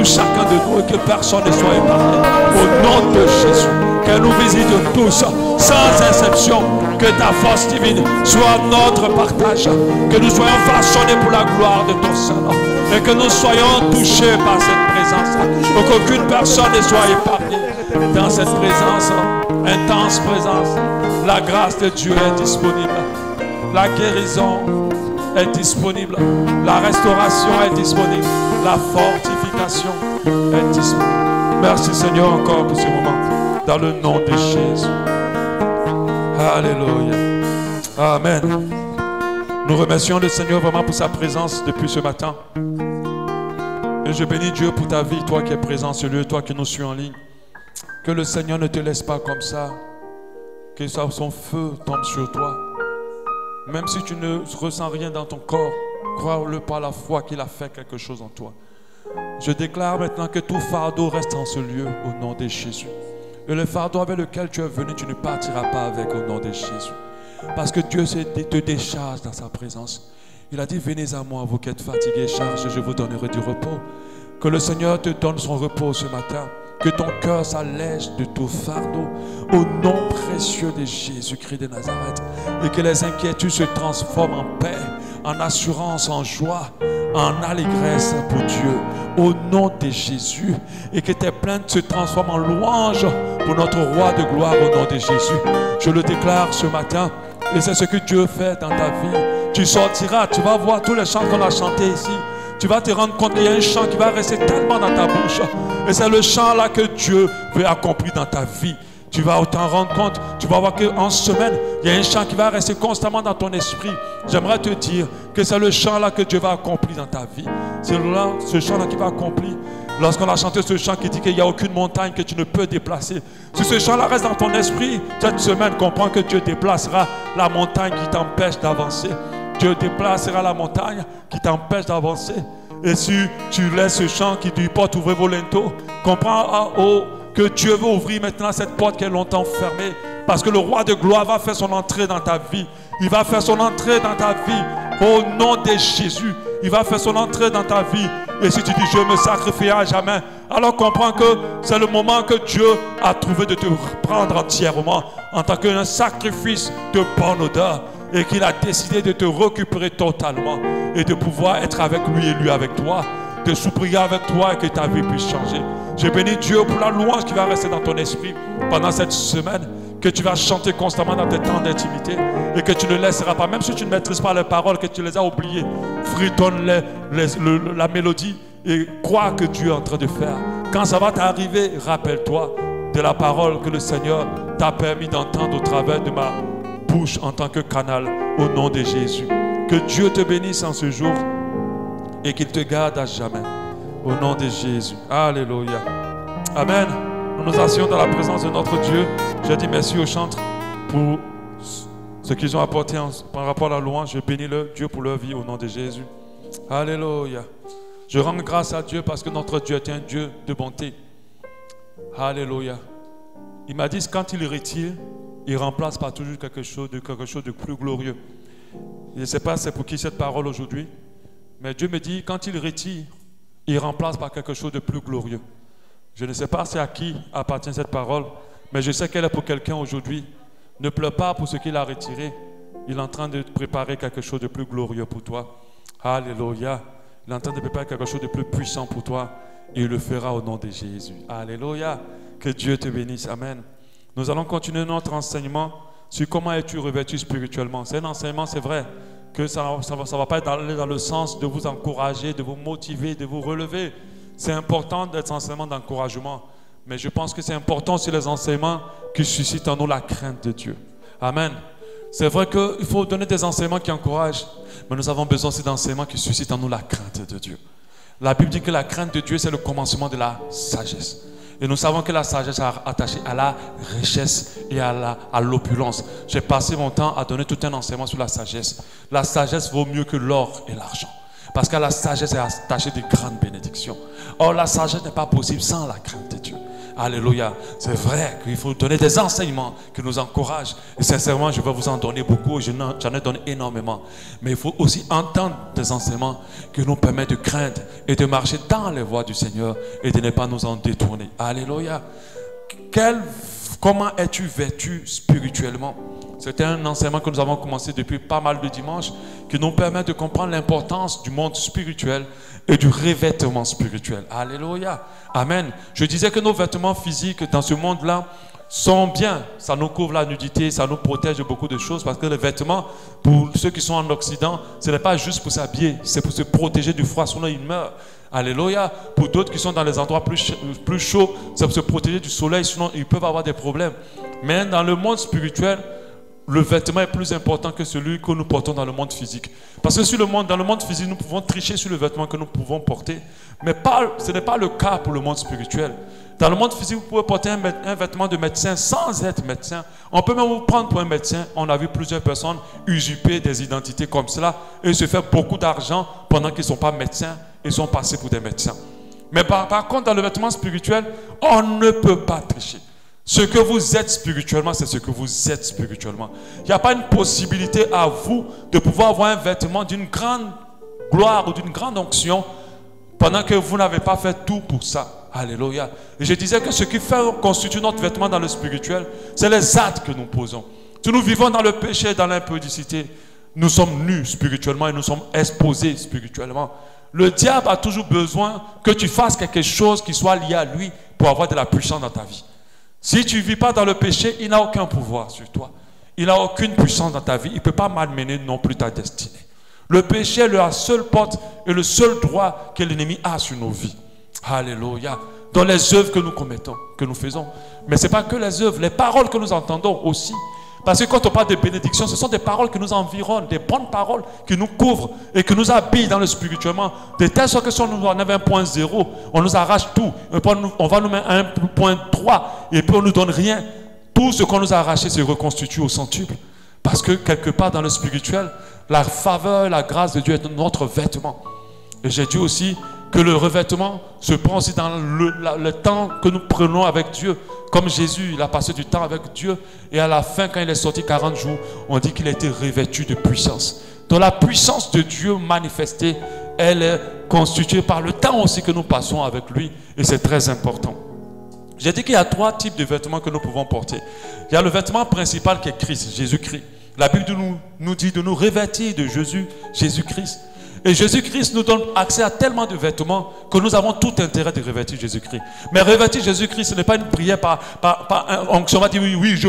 tout chacun de nous et que personne ne soit épargné. Au nom de Jésus, qu'elle nous visite tous, sans exception. Que ta force divine soit notre partage. Que nous soyons façonnés pour la gloire de ton Saint-Nom. Et que nous soyons touchés par cette présence. Pour qu'aucune personne ne soit épargnée. Dans cette présence, intense présence, la grâce de Dieu est disponible. La guérison est disponible. La restauration est disponible. La fortification est disponible. Merci Seigneur encore pour ce moment. Dans le nom de Jésus. Alléluia. Amen. Nous remercions le Seigneur vraiment pour sa présence depuis ce matin. Et je bénis Dieu pour ta vie, toi qui es présent sur ce lieu, toi qui nous suis en ligne. Que le Seigneur ne te laisse pas comme ça. Que son feu tombe sur toi. Même si tu ne ressens rien dans ton corps, crois-le par la foi qu'il a fait quelque chose en toi. Je déclare maintenant que tout fardeau reste en ce lieu au nom de Jésus. Et le fardeau avec lequel tu es venu, tu ne partiras pas avec au nom de Jésus. Parce que Dieu te décharge dans sa présence. Il a dit, venez à moi, vous qui êtes fatigués et chargés, je vous donnerai du repos. Que le Seigneur te donne son repos ce matin. Que ton cœur s'allège de tout fardeau au nom précieux de Jésus-Christ de Nazareth. Et que les inquiétudes se transforment en paix, en assurance, en joie, en allégresse pour Dieu. Au nom de Jésus. Et que tes plaintes se transforment en louange pour notre roi de gloire au nom de Jésus. Je le déclare ce matin. Et c'est ce que Dieu fait dans ta vie. Tu sortiras, tu vas voir tous les chants qu'on a chantés ici. Tu vas te rendre compte qu'il y a un chant qui va rester tellement dans ta bouche. Et c'est le chant là que Dieu veut accomplir dans ta vie. Tu vas t'en rendre compte. Tu vas voir qu'en semaine, il y a un chant qui va rester constamment dans ton esprit. J'aimerais te dire que c'est le chant là que Dieu va accomplir dans ta vie. C'est là, ce chant là qui va accomplir. Lorsqu'on a chanté ce chant qui dit qu'il n'y a aucune montagne que tu ne peux déplacer. Si ce chant là reste dans ton esprit, cette semaine, comprends que Dieu déplacera la montagne qui t'empêche d'avancer. Dieu déplacera la montagne qui t'empêche d'avancer. Et si tu laisses ce chant qui dit porte ouvrez volonto, comprends que Dieu veut ouvrir maintenant cette porte qui est longtemps fermée. Parce que le roi de gloire va faire son entrée dans ta vie. Il va faire son entrée dans ta vie. Au nom de Jésus, il va faire son entrée dans ta vie. Et si tu dis je me sacrifierai à jamais, alors comprends que c'est le moment que Dieu a trouvé de te prendre entièrement en tant qu'un sacrifice de bonne odeur. Et qu'il a décidé de te récupérer totalement et de pouvoir être avec lui et lui avec toi, de supplier avec toi et que ta vie puisse changer. Je bénis Dieu pour la louange qui va rester dans ton esprit pendant cette semaine, que tu vas chanter constamment dans tes temps d'intimité et que tu ne laisseras pas, même si tu ne maîtrises pas les paroles, que tu les as oubliées, fritonne la mélodie et crois que Dieu est en train de faire. Quand ça va t'arriver, rappelle-toi de la parole que le Seigneur t'a permis d'entendre au travers de ma bouche en tant que canal au nom de Jésus. Que Dieu te bénisse en ce jour et qu'il te garde à jamais au nom de Jésus. Alléluia. Amen. Nous nous asseyons dans la présence de notre Dieu. Je dis merci aux chantres pour ce qu'ils ont apporté par rapport à la louange. Je bénis le Dieu pour leur vie au nom de Jésus. Alléluia. Je rends grâce à Dieu parce que notre Dieu est un Dieu de bonté. Alléluia. Il m'a dit quand il retire, il remplace par toujours quelque chose de plus glorieux. Je ne sais pas c'est pour qui cette parole aujourd'hui, mais Dieu me dit quand il retire, il remplace par quelque chose de plus glorieux. Je ne sais pas c'est à qui appartient cette parole, mais je sais qu'elle est pour quelqu'un aujourd'hui. Ne pleure pas pour ce qu'il a retiré. Il est en train de préparer quelque chose de plus glorieux pour toi. Alléluia. Il est en train de préparer quelque chose de plus puissant pour toi. Et il le fera au nom de Jésus. Alléluia. Que Dieu te bénisse. Amen. Nous allons continuer notre enseignement sur comment es-tu revêtu spirituellement. C'est un enseignement, c'est vrai, que ça ne va pas aller dans le sens de vous encourager, de vous motiver, de vous relever. C'est important d'être enseignement d'encouragement. Mais je pense que c'est important aussi les enseignements qui suscitent en nous la crainte de Dieu. Amen. C'est vrai qu'il faut donner des enseignements qui encouragent, mais nous avons besoin aussi d'enseignements qui suscitent en nous la crainte de Dieu. La Bible dit que la crainte de Dieu, c'est le commencement de la sagesse. Et nous savons que la sagesse est attachée à la richesse et à l'opulence. J'ai passé mon temps à donner tout un enseignement sur la sagesse. La sagesse vaut mieux que l'or et l'argent. Parce que la sagesse est attachée de grandes bénédictions. Or, la sagesse n'est pas possible sans la crainte de Dieu. Alléluia. C'est vrai qu'il faut donner des enseignements qui nous encouragent. Et sincèrement, je vais vous en donner beaucoup. J'en ai donné énormément. Mais il faut aussi entendre des enseignements qui nous permettent de craindre et de marcher dans les voies du Seigneur et de ne pas nous en détourner. Alléluia. Comment es-tu vêtu spirituellement? C'était un enseignement que nous avons commencé depuis pas mal de dimanches qui nous permet de comprendre l'importance du monde spirituel et du revêtement spirituel. Alléluia. Amen. Je disais que nos vêtements physiques dans ce monde-là sont bien. Ça nous couvre la nudité, ça nous protège de beaucoup de choses parce que les vêtements, pour ceux qui sont en Occident, ce n'est pas juste pour s'habiller, c'est pour se protéger du froid, sinon ils meurent. Alléluia. Pour d'autres qui sont dans les endroits plus chauds, c'est pour se protéger du soleil, sinon ils peuvent avoir des problèmes. Mais dans le monde spirituel, le vêtement est plus important que celui que nous portons dans le monde physique. Parce que dans le monde physique, nous pouvons tricher sur le vêtement que nous pouvons porter. Mais ce n'est pas le cas pour le monde spirituel. Dans le monde physique, vous pouvez porter un vêtement de médecin sans être médecin. On peut même vous prendre pour un médecin. On a vu plusieurs personnes usurper des identités comme cela et se faire beaucoup d'argent pendant qu'ils ne sont pas médecins et sont passés pour des médecins. Mais par contre, dans le vêtement spirituel, on ne peut pas tricher. Ce que vous êtes spirituellement, c'est ce que vous êtes spirituellement. Il n'y a pas une possibilité à vous de pouvoir avoir un vêtement d'une grande gloire ou d'une grande onction pendant que vous n'avez pas fait tout pour ça. Alléluia. Et je disais que ce qui constitue notre vêtement dans le spirituel, c'est les actes que nous posons. Si nous vivons dans le péché, dans l'impudicité, nous sommes nus spirituellement et nous sommes exposés spirituellement. Le diable a toujours besoin que tu fasses quelque chose qui soit lié à lui pour avoir de la puissance dans ta vie. Si tu ne vis pas dans le péché, il n'a aucun pouvoir sur toi. Il n'a aucune puissance dans ta vie. Il ne peut pas malmener non plus ta destinée. Le péché est la seule porte et le seul droit que l'ennemi a sur nos vies. Alléluia. Dans les œuvres que nous commettons, que nous faisons. Mais ce n'est pas que les œuvres, les paroles que nous entendons aussi. Parce que quand on parle de bénédiction, ce sont des paroles qui nous environnent, des bonnes paroles qui nous couvrent et qui nous habillent dans le spirituellement. De telle sorte que si on nous enlève 1.0, on nous arrache tout. On va nous mettre 1.3 et puis on ne nous donne rien. Tout ce qu'on nous a arraché se reconstitue au centuple. Parce que quelque part dans le spirituel, la faveur, la grâce de Dieu est notre vêtement. Et j'ai dit aussi que le revêtement se prend aussi dans le temps que nous prenons avec Dieu. Comme Jésus, il a passé du temps avec Dieu. Et à la fin, quand il est sorti 40 jours, on dit qu'il a été revêtu de puissance. Donc la puissance de Dieu manifestée, elle est constituée par le temps aussi que nous passons avec lui. Et c'est très important. J'ai dit qu'il y a 3 types de vêtements que nous pouvons porter. Il y a le vêtement principal qui est Christ, Jésus-Christ. La Bible nous dit de nous revêtir de Jésus-Christ. Et Jésus-Christ nous donne accès à tellement de vêtements que nous avons tout intérêt de revêtir Jésus-Christ. Mais revêtir Jésus-Christ, ce n'est pas une prière par onction. On va dire oui, je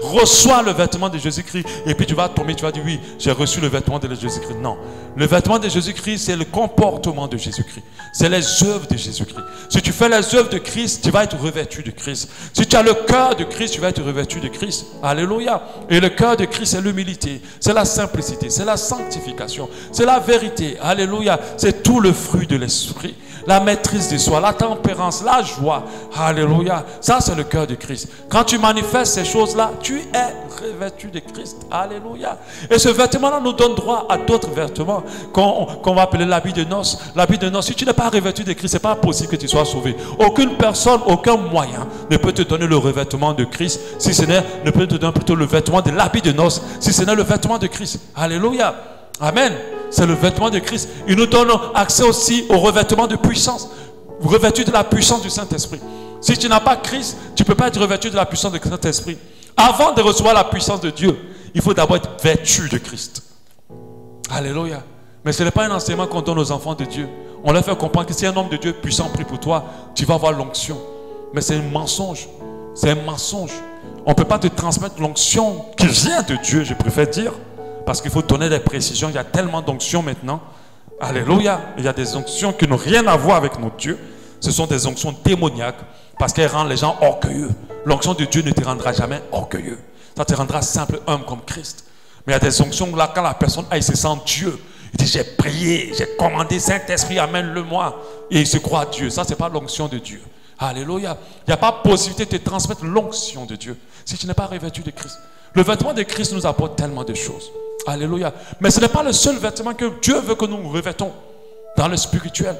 reçois le vêtement de Jésus-Christ. Et puis tu vas tomber, tu vas dire oui, j'ai reçu le vêtement de Jésus-Christ. Non. Le vêtement de Jésus-Christ, c'est le comportement de Jésus-Christ. C'est les œuvres de Jésus-Christ. Si tu fais les œuvres de Christ, tu vas être revêtu de Christ. Si tu as le cœur de Christ, tu vas être revêtu de Christ. Alléluia. Et le cœur de Christ, c'est l'humilité, c'est la simplicité, c'est la sanctification, c'est la vérité. Alléluia. C'est tout le fruit de l'esprit. La maîtrise de soi, la tempérance, la joie. Alléluia. Ça, c'est le cœur de Christ. Quand tu manifestes ces choses-là, tu es revêtu de Christ. Alléluia. Et ce vêtement-là nous donne droit à d'autres vêtements qu'on va appeler l'habit de noces. L'habit de noces, si tu n'es pas revêtu de Christ, ce n'est pas possible que tu sois sauvé. Aucune personne, aucun moyen ne peut te donner le revêtement de Christ, si ce n'est, ne peut te donner plutôt le vêtement de l'habit de noces, si ce n'est le vêtement de Christ. Alléluia. Amen. C'est le vêtement de Christ. Il nous donne accès aussi au revêtement de puissance. Revêtu de la puissance du Saint-Esprit. Si tu n'as pas Christ, tu ne peux pas être revêtu de la puissance du Saint-Esprit. Avant de recevoir la puissance de Dieu, il faut d'abord être vêtu de Christ. Alléluia. Mais ce n'est pas un enseignement qu'on donne aux enfants de Dieu. On leur fait comprendre que si un homme de Dieu puissant prie pour toi, tu vas avoir l'onction. Mais c'est un mensonge. C'est un mensonge. On ne peut pas te transmettre l'onction qui vient de Dieu, je préfère dire. Parce qu'il faut donner des précisions. Il y a tellement d'onctions maintenant. Alléluia. Il y a des onctions qui n'ont rien à voir avec notre Dieu. Ce sont des onctions démoniaques. Parce qu'elles rendent les gens orgueilleux. L'onction de Dieu ne te rendra jamais orgueilleux. Ça te rendra simple, homme comme Christ. Mais il y a des onctions là, quand la personne il se sent Dieu. Il dit, j'ai prié, j'ai commandé, Saint-Esprit, amène-le-moi. Et il se croit Dieu. Ça, ce n'est pas l'onction de Dieu. Alléluia. Il n'y a pas possibilité de te transmettre l'onction de Dieu si tu n'es pas revêtu de Christ. Le vêtement de Christ nous apporte tellement de choses. Alléluia. Mais ce n'est pas le seul vêtement que Dieu veut que nous revêtons dans le spirituel.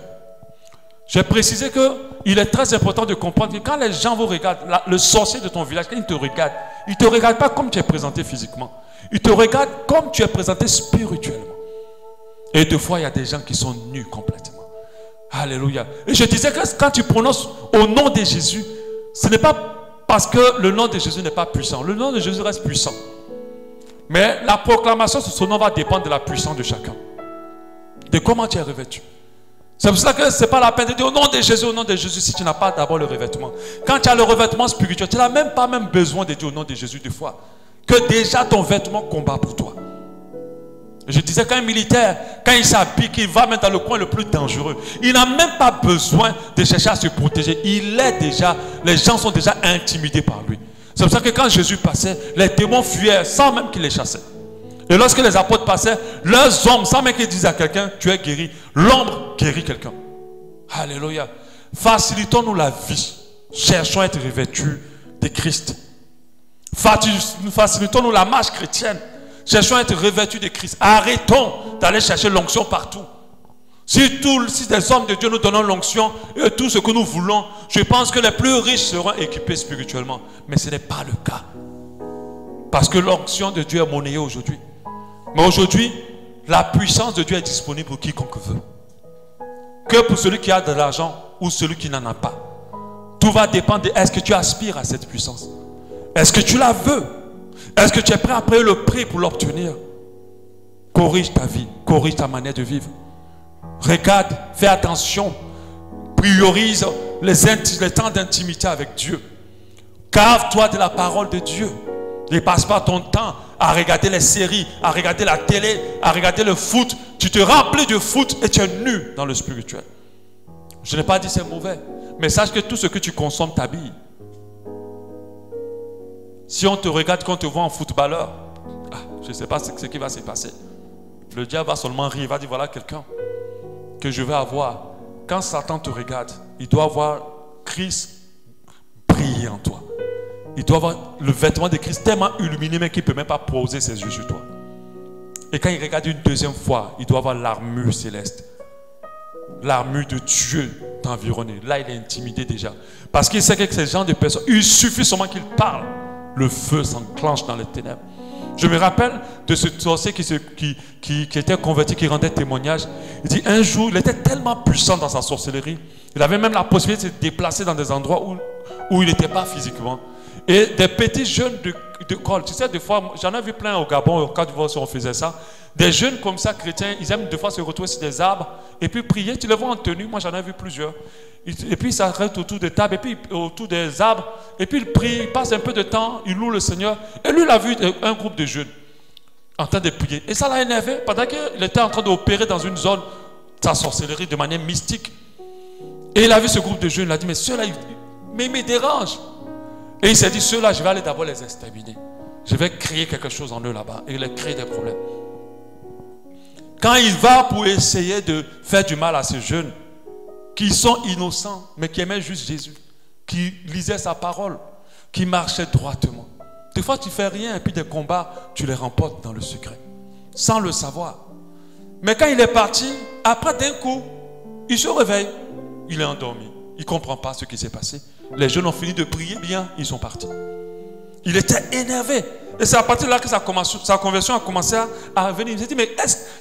J'ai précisé qu'il il est très important de comprendre que quand les gens vous regardent, le sorcier de ton village, quand il ne te regarde pas comme tu es présenté physiquement. Il te regarde comme tu es présenté spirituellement. Et des fois, il y a des gens qui sont nus complètement. Alléluia. Et je disais que quand tu prononces au nom de Jésus, ce n'est pas parce que le nom de Jésus n'est pas puissant. Le nom de Jésus reste puissant. Mais la proclamation sur son nom va dépendre de la puissance de chacun. De comment tu es revêtu. C'est pour ça que ce n'est pas la peine de dire au nom de Jésus, si tu n'as pas d'abord le revêtement. Quand tu as le revêtement spirituel, tu n'as même pas besoin de dire au nom de Jésus deux fois. Que déjà ton vêtement combat pour toi. Je disais qu'un militaire, quand il s'habille, qu'il va mettre dans le coin le plus dangereux, il n'a même pas besoin de chercher à se protéger. Il est déjà, les gens sont déjà intimidés par lui. C'est pour ça que quand Jésus passait, les démons fuyaient sans même qu'il les chassait. Et lorsque les apôtres passaient, leurs hommes, sans même qu'ils disent à quelqu'un, tu es guéri, l'ombre guérit quelqu'un. Alléluia. Facilitons-nous la vie. Cherchons à être revêtus de Christ. Facilitons-nous la marche chrétienne. Cherchons à être revêtus de Christ. Arrêtons d'aller chercher l'onction partout. Si des hommes de Dieu nous donnent l'onction et tout ce que nous voulons, je pense que les plus riches seront équipés spirituellement. Mais ce n'est pas le cas. Parce que l'onction de Dieu est monnayée aujourd'hui. Mais aujourd'hui, la puissance de Dieu est disponible pour quiconque veut. Que pour celui qui a de l'argent ou celui qui n'en a pas. Tout va dépendre de est-ce que tu aspires à cette puissance. Est-ce que tu la veux? Est-ce que tu es prêt à payer le prix pour l'obtenir? Corrige ta vie, corrige ta manière de vivre. Regarde, fais attention. Priorise les temps d'intimité avec Dieu. Cave-toi de la parole de Dieu. Ne passe pas ton temps à regarder les séries, à regarder la télé, à regarder le foot. Tu te remplis de foot et tu es nu dans le spirituel. Je n'ai pas dit c'est mauvais. Mais sache que tout ce que tu consommes t'habille. Si on te regarde, qu'on te voit en footballeur, je ne sais pas ce qui va se passer. Le diable va seulement rire, il va dire voilà quelqu'un que je vais avoir. Quand Satan te regarde, il doit voir Christ briller en toi. Il doit avoir le vêtement de Christ tellement illuminé mais qu'il ne peut même pas poser ses yeux sur toi. Et quand il regarde une deuxième fois, il doit avoir l'armure céleste. L'armure de Dieu t'environner. Là, il est intimidé déjà. Parce qu'il sait que ces gens de personnes, il suffit seulement qu'ils parlent. Le feu s'enclenche dans les ténèbres. Je me rappelle de ce sorcier qui était converti, qui rendait témoignage. Il dit un jour, il était tellement puissant dans sa sorcellerie. Il avait même la possibilité de se déplacer dans des endroits où il n'était pas physiquement. Et des petits jeunes de col, tu sais, des fois, j'en ai vu plein au Gabon, au Côte d'Ivoire, on faisait ça. Des jeunes comme ça, chrétiens, ils aiment des fois se retrouver sur des arbres et puis prier. Tu les vois en tenue, moi j'en ai vu plusieurs. Et puis ils s'arrêtent autour des tables et puis autour des arbres. Et puis ils prient, ils passent un peu de temps, ils louent le Seigneur. Et lui, il a vu un groupe de jeunes en train de prier. Et ça l'a énervé pendant qu'il était en train d'opérer dans une zone, sa sorcellerie de manière mystique. Et il a vu ce groupe de jeunes, il a dit, mais ceux-là, ils me dérangent. Et il s'est dit, ceux-là, je vais aller d'abord les exterminer. Je vais créer quelque chose en eux là-bas et leur créer des problèmes. Quand il va pour essayer de faire du mal à ces jeunes qui sont innocents, mais qui aimaient juste Jésus, qui lisaient sa parole, qui marchaient droitement. Des fois, tu ne fais rien et puis des combats, tu les remportes dans le secret, sans le savoir. Mais quand il est parti, après d'un coup, il se réveille. Il est endormi. Il ne comprend pas ce qui s'est passé. Les jeunes ont fini de prier bien, ils sont partis. Il était énervé. Et c'est à partir de là que sa conversion a commencé à revenir. Il s'est dit, mais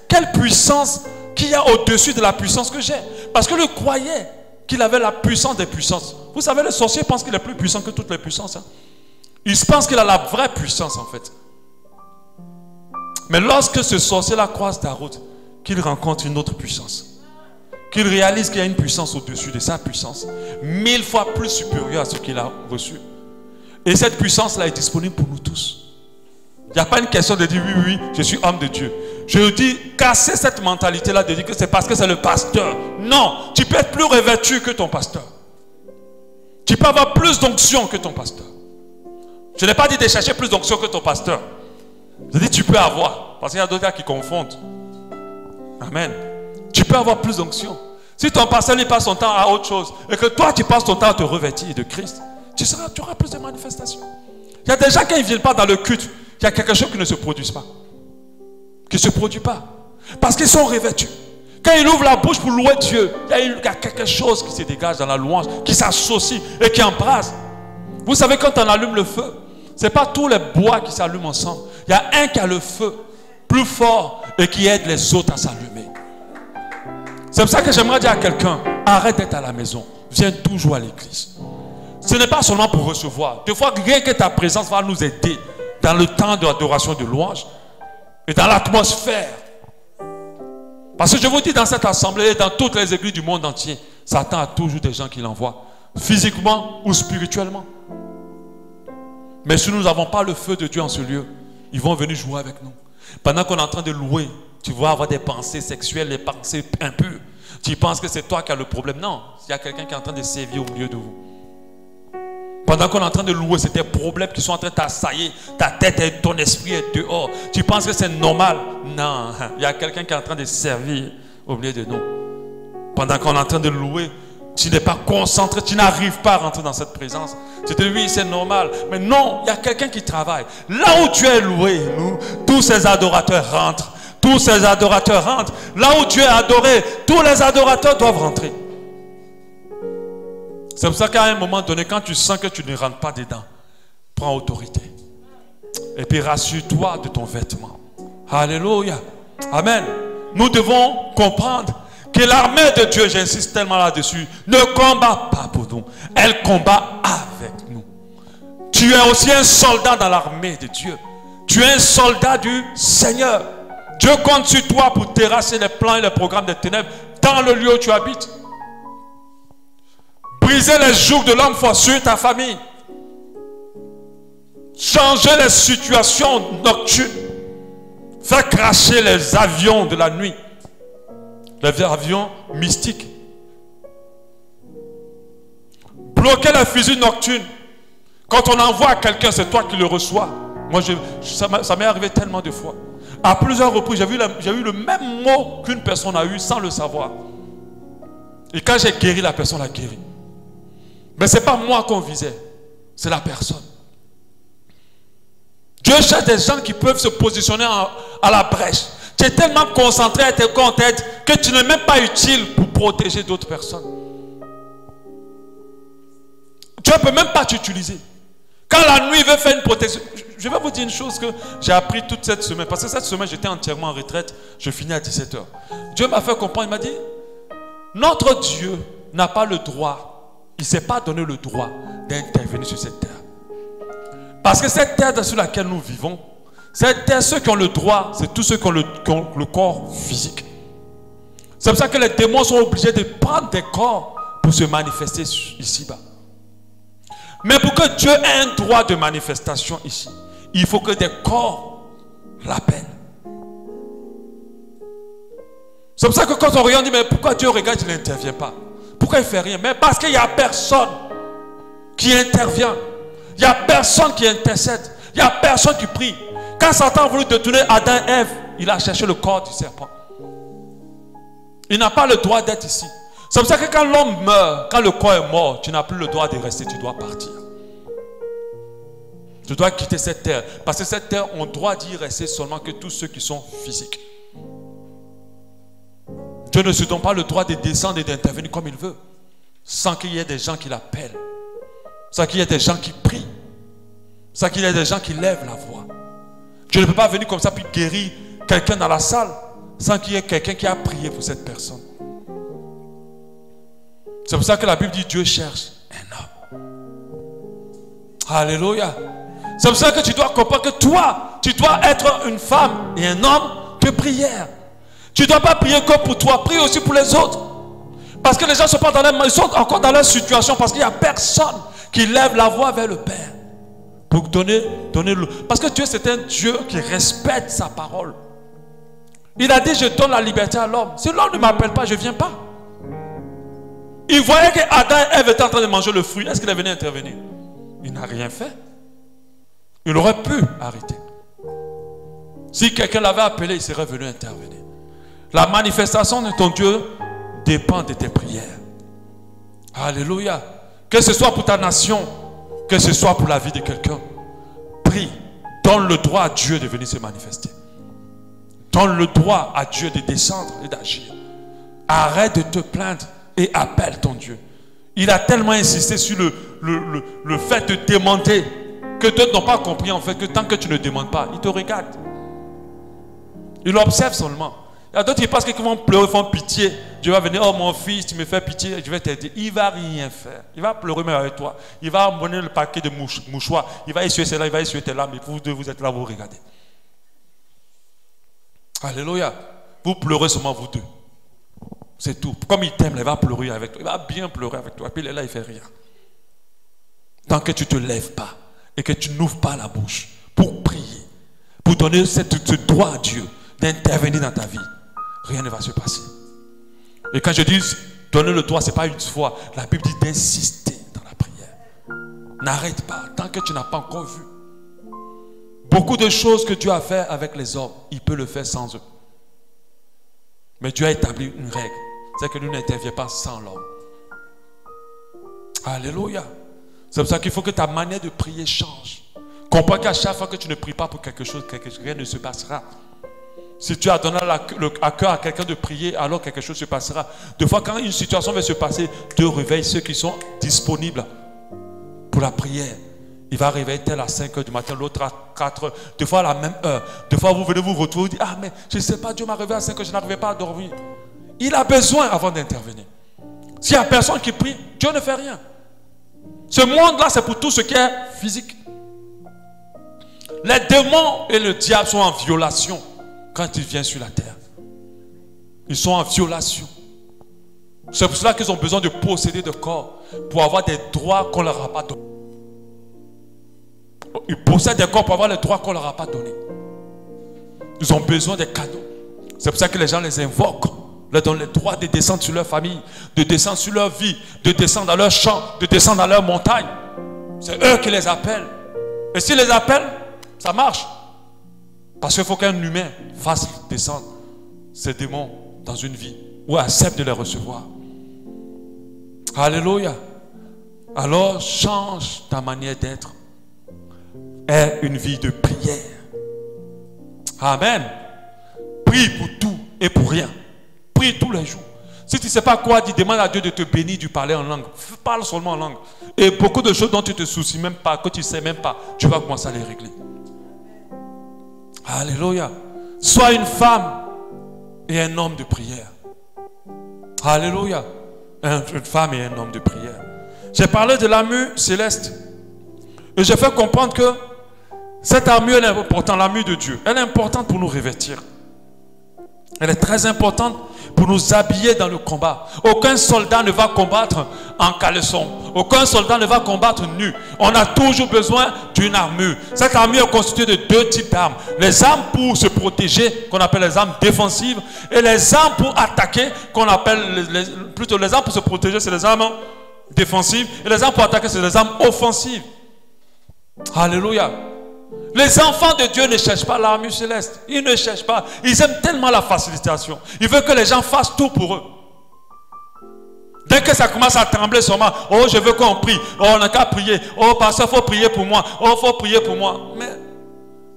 quelle puissance qu'il y a au-dessus de la puissance que j'ai? Parce que lui croyait qu'il avait la puissance des puissances. Vous savez, le sorcier pense qu'il est plus puissant que toutes les puissances. Il pense qu'il a la vraie puissance en fait. Mais lorsque ce sorcier-là croise ta route, qu'il rencontre une autre puissance, qu'il réalise qu'il y a une puissance au-dessus de sa puissance, 1000 fois plus supérieure à ce qu'il a reçu. Et cette puissance-là est disponible pour nous tous. Il n'y a pas une question de dire oui, je suis homme de Dieu. Je dis, casser cette mentalité-là de dire que c'est parce que c'est le pasteur. Non, tu peux être plus revêtu que ton pasteur. Tu peux avoir plus d'onction que ton pasteur. Je n'ai pas dit de chercher plus d'onction que ton pasteur. Je dis tu peux avoir. Parce qu'il y a d'autres gars qui confondent. Amen. Tu peux avoir plus d'onction. Si ton pasteur lui passe son temps à autre chose et que toi tu passes ton temps à te revêtir de Christ, tu auras plus de manifestations. Il y a des gens qui ne viennent pas dans le culte. Il y a quelque chose qui ne se produit pas. Qui ne se produit pas. Parce qu'ils sont revêtus. Quand il ouvre la bouche pour louer Dieu, il y a quelque chose qui se dégage dans la louange, qui s'associe et qui embrase. Vous savez, quand on allume le feu, ce n'est pas tous les bois qui s'allument ensemble. Il y a un qui a le feu plus fort et qui aide les autres à s'allumer. C'est pour ça que j'aimerais dire à quelqu'un, arrête d'être à la maison, viens toujours à l'église. Ce n'est pas seulement pour recevoir. Des fois, rien que ta présence va nous aider dans le temps de l'adoration de louange et dans l'atmosphère. Parce que je vous dis, dans cette assemblée et dans toutes les églises du monde entier, Satan a toujours des gens qui l'envoient, physiquement ou spirituellement. Mais si nous n'avons pas le feu de Dieu en ce lieu, ils vont venir jouer avec nous. Pendant qu'on est en train de louer, tu vas avoir des pensées sexuelles, des pensées impures. Tu penses que c'est toi qui as le problème. Non, il y a quelqu'un qui est en train de sévir au milieu de vous. Pendant qu'on est en train de louer, c'est tes problèmes qui sont en train de t'assailler. Ta tête et ton esprit est dehors. Tu penses que c'est normal. Non, il y a quelqu'un qui est en train de servir au milieu de nous. Pendant qu'on est en train de louer, tu n'es pas concentré, tu n'arrives pas à rentrer dans cette présence. Tu te dis oui, c'est normal. Mais non, il y a quelqu'un qui travaille. Là où tu es loué, tous ces adorateurs rentrent. Tous ces adorateurs rentrent. Là où tu es adoré, tous les adorateurs doivent rentrer. C'est pour ça qu'à un moment donné, quand tu sens que tu ne rentres pas dedans, prends autorité. Et puis rassure-toi de ton vêtement. Alléluia. Amen. Nous devons comprendre que l'armée de Dieu, j'insiste tellement là-dessus, ne combat pas pour nous. Elle combat avec nous. Tu es aussi un soldat dans l'armée de Dieu. Tu es un soldat du Seigneur. Dieu compte sur toi pour terrasser les plans et les programmes des ténèbres dans le lieu où tu habites. Briser les jougs de l'homme fort sur ta famille. Changer les situations nocturnes. Faire cracher les avions de la nuit. Les avions mystiques. Bloquer les fusils nocturnes. Quand on envoie à quelqu'un, c'est toi qui le reçois. Moi, ça m'est arrivé tellement de fois. À plusieurs reprises, j'ai eu le même mot qu'une personne a eu sans le savoir. Et quand j'ai guéri, la personne a guéri. Mais ce n'est pas moi qu'on visait, c'est la personne. Dieu cherche des gens qui peuvent se positionner à la brèche. Tu es tellement concentré à tes contacts que tu n'es même pas utile pour protéger d'autres personnes. Dieu ne peut même pas t'utiliser. Quand la nuit veut faire une protection, je vais vous dire une chose que j'ai appris toute cette semaine. Parce que cette semaine, j'étais entièrement en retraite. Je finis à 17h. Dieu m'a fait comprendre, il m'a dit, notre Dieu n'a pas le droit. Il ne s'est pas donné le droit d'intervenir sur cette terre. Parce que cette terre sur laquelle nous vivons, cette terre, ceux qui ont le droit, c'est tous ceux qui ont le corps physique. C'est pour ça que les démons sont obligés de prendre des corps pour se manifester ici-bas. Mais pour que Dieu ait un droit de manifestation ici, il faut que des corps l'appellent. C'est pour ça que quand on regarde, on dit, mais pourquoi Dieu regarde, il n'intervient pas? Pourquoi il ne fait rien? Mais parce qu'il n'y a personne qui intervient. Il n'y a personne qui intercède. Il n'y a personne qui prie. Quand Satan a voulu détourner Adam et Ève, il a cherché le corps du serpent. Il n'a pas le droit d'être ici. C'est pour ça que quand l'homme meurt, quand le corps est mort, tu n'as plus le droit de rester, tu dois partir. Tu dois quitter cette terre. Parce que cette terre, on doit d'y rester seulement que tous ceux qui sont physiques. Dieu ne se donne pas le droit de descendre et d'intervenir comme il veut, sans qu'il y ait des gens qui l'appellent, sans qu'il y ait des gens qui prient, sans qu'il y ait des gens qui lèvent la voix. Dieu ne peut pas venir comme ça puis guérir quelqu'un dans la salle, sans qu'il y ait quelqu'un qui a prié pour cette personne. C'est pour ça que la Bible dit Dieu cherche un homme. Alléluia. C'est pour ça que tu dois comprendre que toi, tu dois être une femme et un homme de prière. Tu ne dois pas prier que pour toi, prie aussi pour les autres. Parce que les gens sont pas dans ils sont encore dans leur situation parce qu'il n'y a personne qui lève la voix vers le Père. Pour donner le... Parce que Dieu c'est un Dieu qui respecte sa parole. Il a dit je donne la liberté à l'homme. Si l'homme ne m'appelle pas, je ne viens pas. Il voyait que Adam et Ève étaient en train de manger le fruit. Est-ce qu'il est venu intervenir? Il n'a rien fait. Il aurait pu arrêter. Si quelqu'un l'avait appelé, il serait venu intervenir. La manifestation de ton Dieu dépend de tes prières. Alléluia. Que ce soit pour ta nation, que ce soit pour la vie de quelqu'un. Prie. Donne le droit à Dieu de venir se manifester. Donne le droit à Dieu de descendre et d'agir. Arrête de te plaindre et appelle ton Dieu. Il a tellement insisté sur le fait de demander que d'autres n'ont pas compris en fait que tant que tu ne demandes pas, il te regarde. Il observe seulement. Il y a d'autres qui pensent qu'ils vont pleurer, font pitié. Dieu va venir, oh mon fils, tu me fais pitié, je vais t'aider. Il ne va rien faire. Il va pleurer même avec toi. Il va amener le paquet de mouchoirs. Il va essuyer cela, il va essuyer tes larmes. Et vous deux, vous êtes là, vous regardez. Alléluia. Vous pleurez seulement vous deux. C'est tout. Comme il t'aime, il va pleurer avec toi. Il va bien pleurer avec toi. Puis il est là, il ne fait rien. Tant que tu ne te lèves pas et que tu n'ouvres pas la bouche pour prier, pour donner ce droit à Dieu d'intervenir dans ta vie, rien ne va se passer. Et quand je dis donner le droit, ce n'est pas une fois. La Bible dit d'insister dans la prière. N'arrête pas tant que tu n'as pas encore vu. Beaucoup de choses que Dieu a fait avec les hommes, il peut le faire sans eux. Mais Dieu a établi une règle. C'est que nous n'intervenons pas sans l'homme. Alléluia. C'est pour ça qu'il faut que ta manière de prier change. Comprends qu'à chaque fois que tu ne pries pas pour quelque chose, rien ne se passera. Si tu as donné à cœur à quelqu'un de prier, alors quelque chose se passera. Des fois, quand une situation va se passer, Dieu réveille ceux qui sont disponibles pour la prière. Il va réveiller tel à 5 h du matin, l'autre à 4 h. Des fois à la même heure. Des fois, vous venez vous retrouver, vous dites, ah mais je ne sais pas, Dieu m'a réveillé à 5 h, je n'arrivais pas à dormir. Il a besoin avant d'intervenir. S'il n'y a personne qui prie, Dieu ne fait rien. Ce monde-là, c'est pour tout ce qui est physique. Les démons et le diable sont en violation quand ils viennent sur la terre. Ils sont en violation. C'est pour cela qu'ils ont besoin de posséder des corps pour avoir des droits qu'on ne leur a pas donnés. Ils possèdent des corps pour avoir les droits qu'on ne leur a pas donnés. Ils ont besoin des cadeaux. C'est pour ça que les gens les invoquent, leur donnent les droits de descendre sur leur famille, de descendre sur leur vie, de descendre dans leur champ, de descendre dans leur montagne. C'est eux qui les appellent. Et s'ils les appellent, ça marche. Parce qu'il faut qu'un humain fasse descendre ces démons dans une vie ou accepte de les recevoir. Alléluia. Alors change ta manière d'être. Aie une vie de prière. Amen. Prie pour tout et pour rien. Prie tous les jours. Si tu ne sais pas quoi dire, demande à Dieu de te bénir, de parler en langue. Parle seulement en langue. Et beaucoup de choses dont tu ne te soucies même pas, que tu ne sais même pas, tu vas commencer à les régler. Alléluia. Sois une femme et un homme de prière. Alléluia. Une femme et un homme de prière. J'ai parlé de l'armure céleste. Et j'ai fait comprendre que cette armure, elle est importante, l'armure de Dieu. Elle est importante pour nous revêtir. Elle est très importante pour nous habiller dans le combat. Aucun soldat ne va combattre en caleçon. Aucun soldat ne va combattre nu. On a toujours besoin d'une armure. Cette armure est constituée de deux types d'armes. Les armes pour se protéger, qu'on appelle les armes défensives, et les armes pour attaquer, qu'on appelle plutôt les armes pour se protéger, c'est les armes défensives, et les armes pour attaquer, c'est les armes offensives. Alléluia. Les enfants de Dieu ne cherchent pas l'armure céleste. Ils ne cherchent pas. Ils aiment tellement la facilitation. Ils veulent que les gens fassent tout pour eux. Dès que ça commence à trembler seulement, oh, je veux qu'on prie. Oh, on n'a qu'à prier. Oh, pasteur, il faut prier pour moi. Oh, il faut prier pour moi. Mais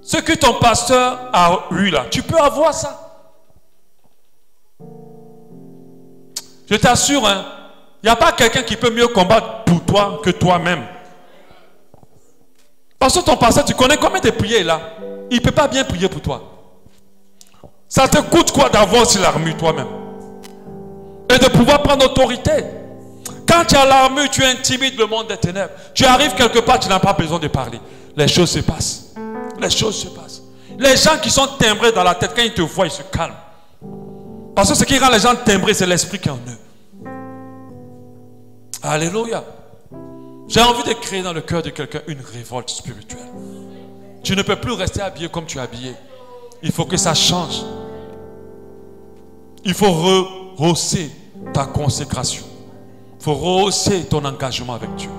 ce que ton pasteur a eu là, tu peux avoir ça. Je t'assure, hein, il n'y a pas quelqu'un qui peut mieux combattre pour toi que toi-même. Parce que ton pasteur, tu connais combien de prières là? Il ne peut pas bien prier pour toi. Ça te coûte quoi d'avoir aussi l'armure toi-même? Et de pouvoir prendre autorité. Quand tu as l'armure, tu intimides le monde des ténèbres. Tu arrives quelque part, tu n'as pas besoin de parler. Les choses se passent. Les choses se passent. Les gens qui sont timbrés dans la tête, quand ils te voient, ils se calment. Parce que ce qui rend les gens timbrés, c'est l'esprit qui est en eux. Alléluia. J'ai envie de créer dans le cœur de quelqu'un une révolte spirituelle. Tu ne peux plus rester habillé comme tu es habillé. Il faut que ça change. Il faut rehausser ta consécration. Il faut rehausser ton engagement avec Dieu.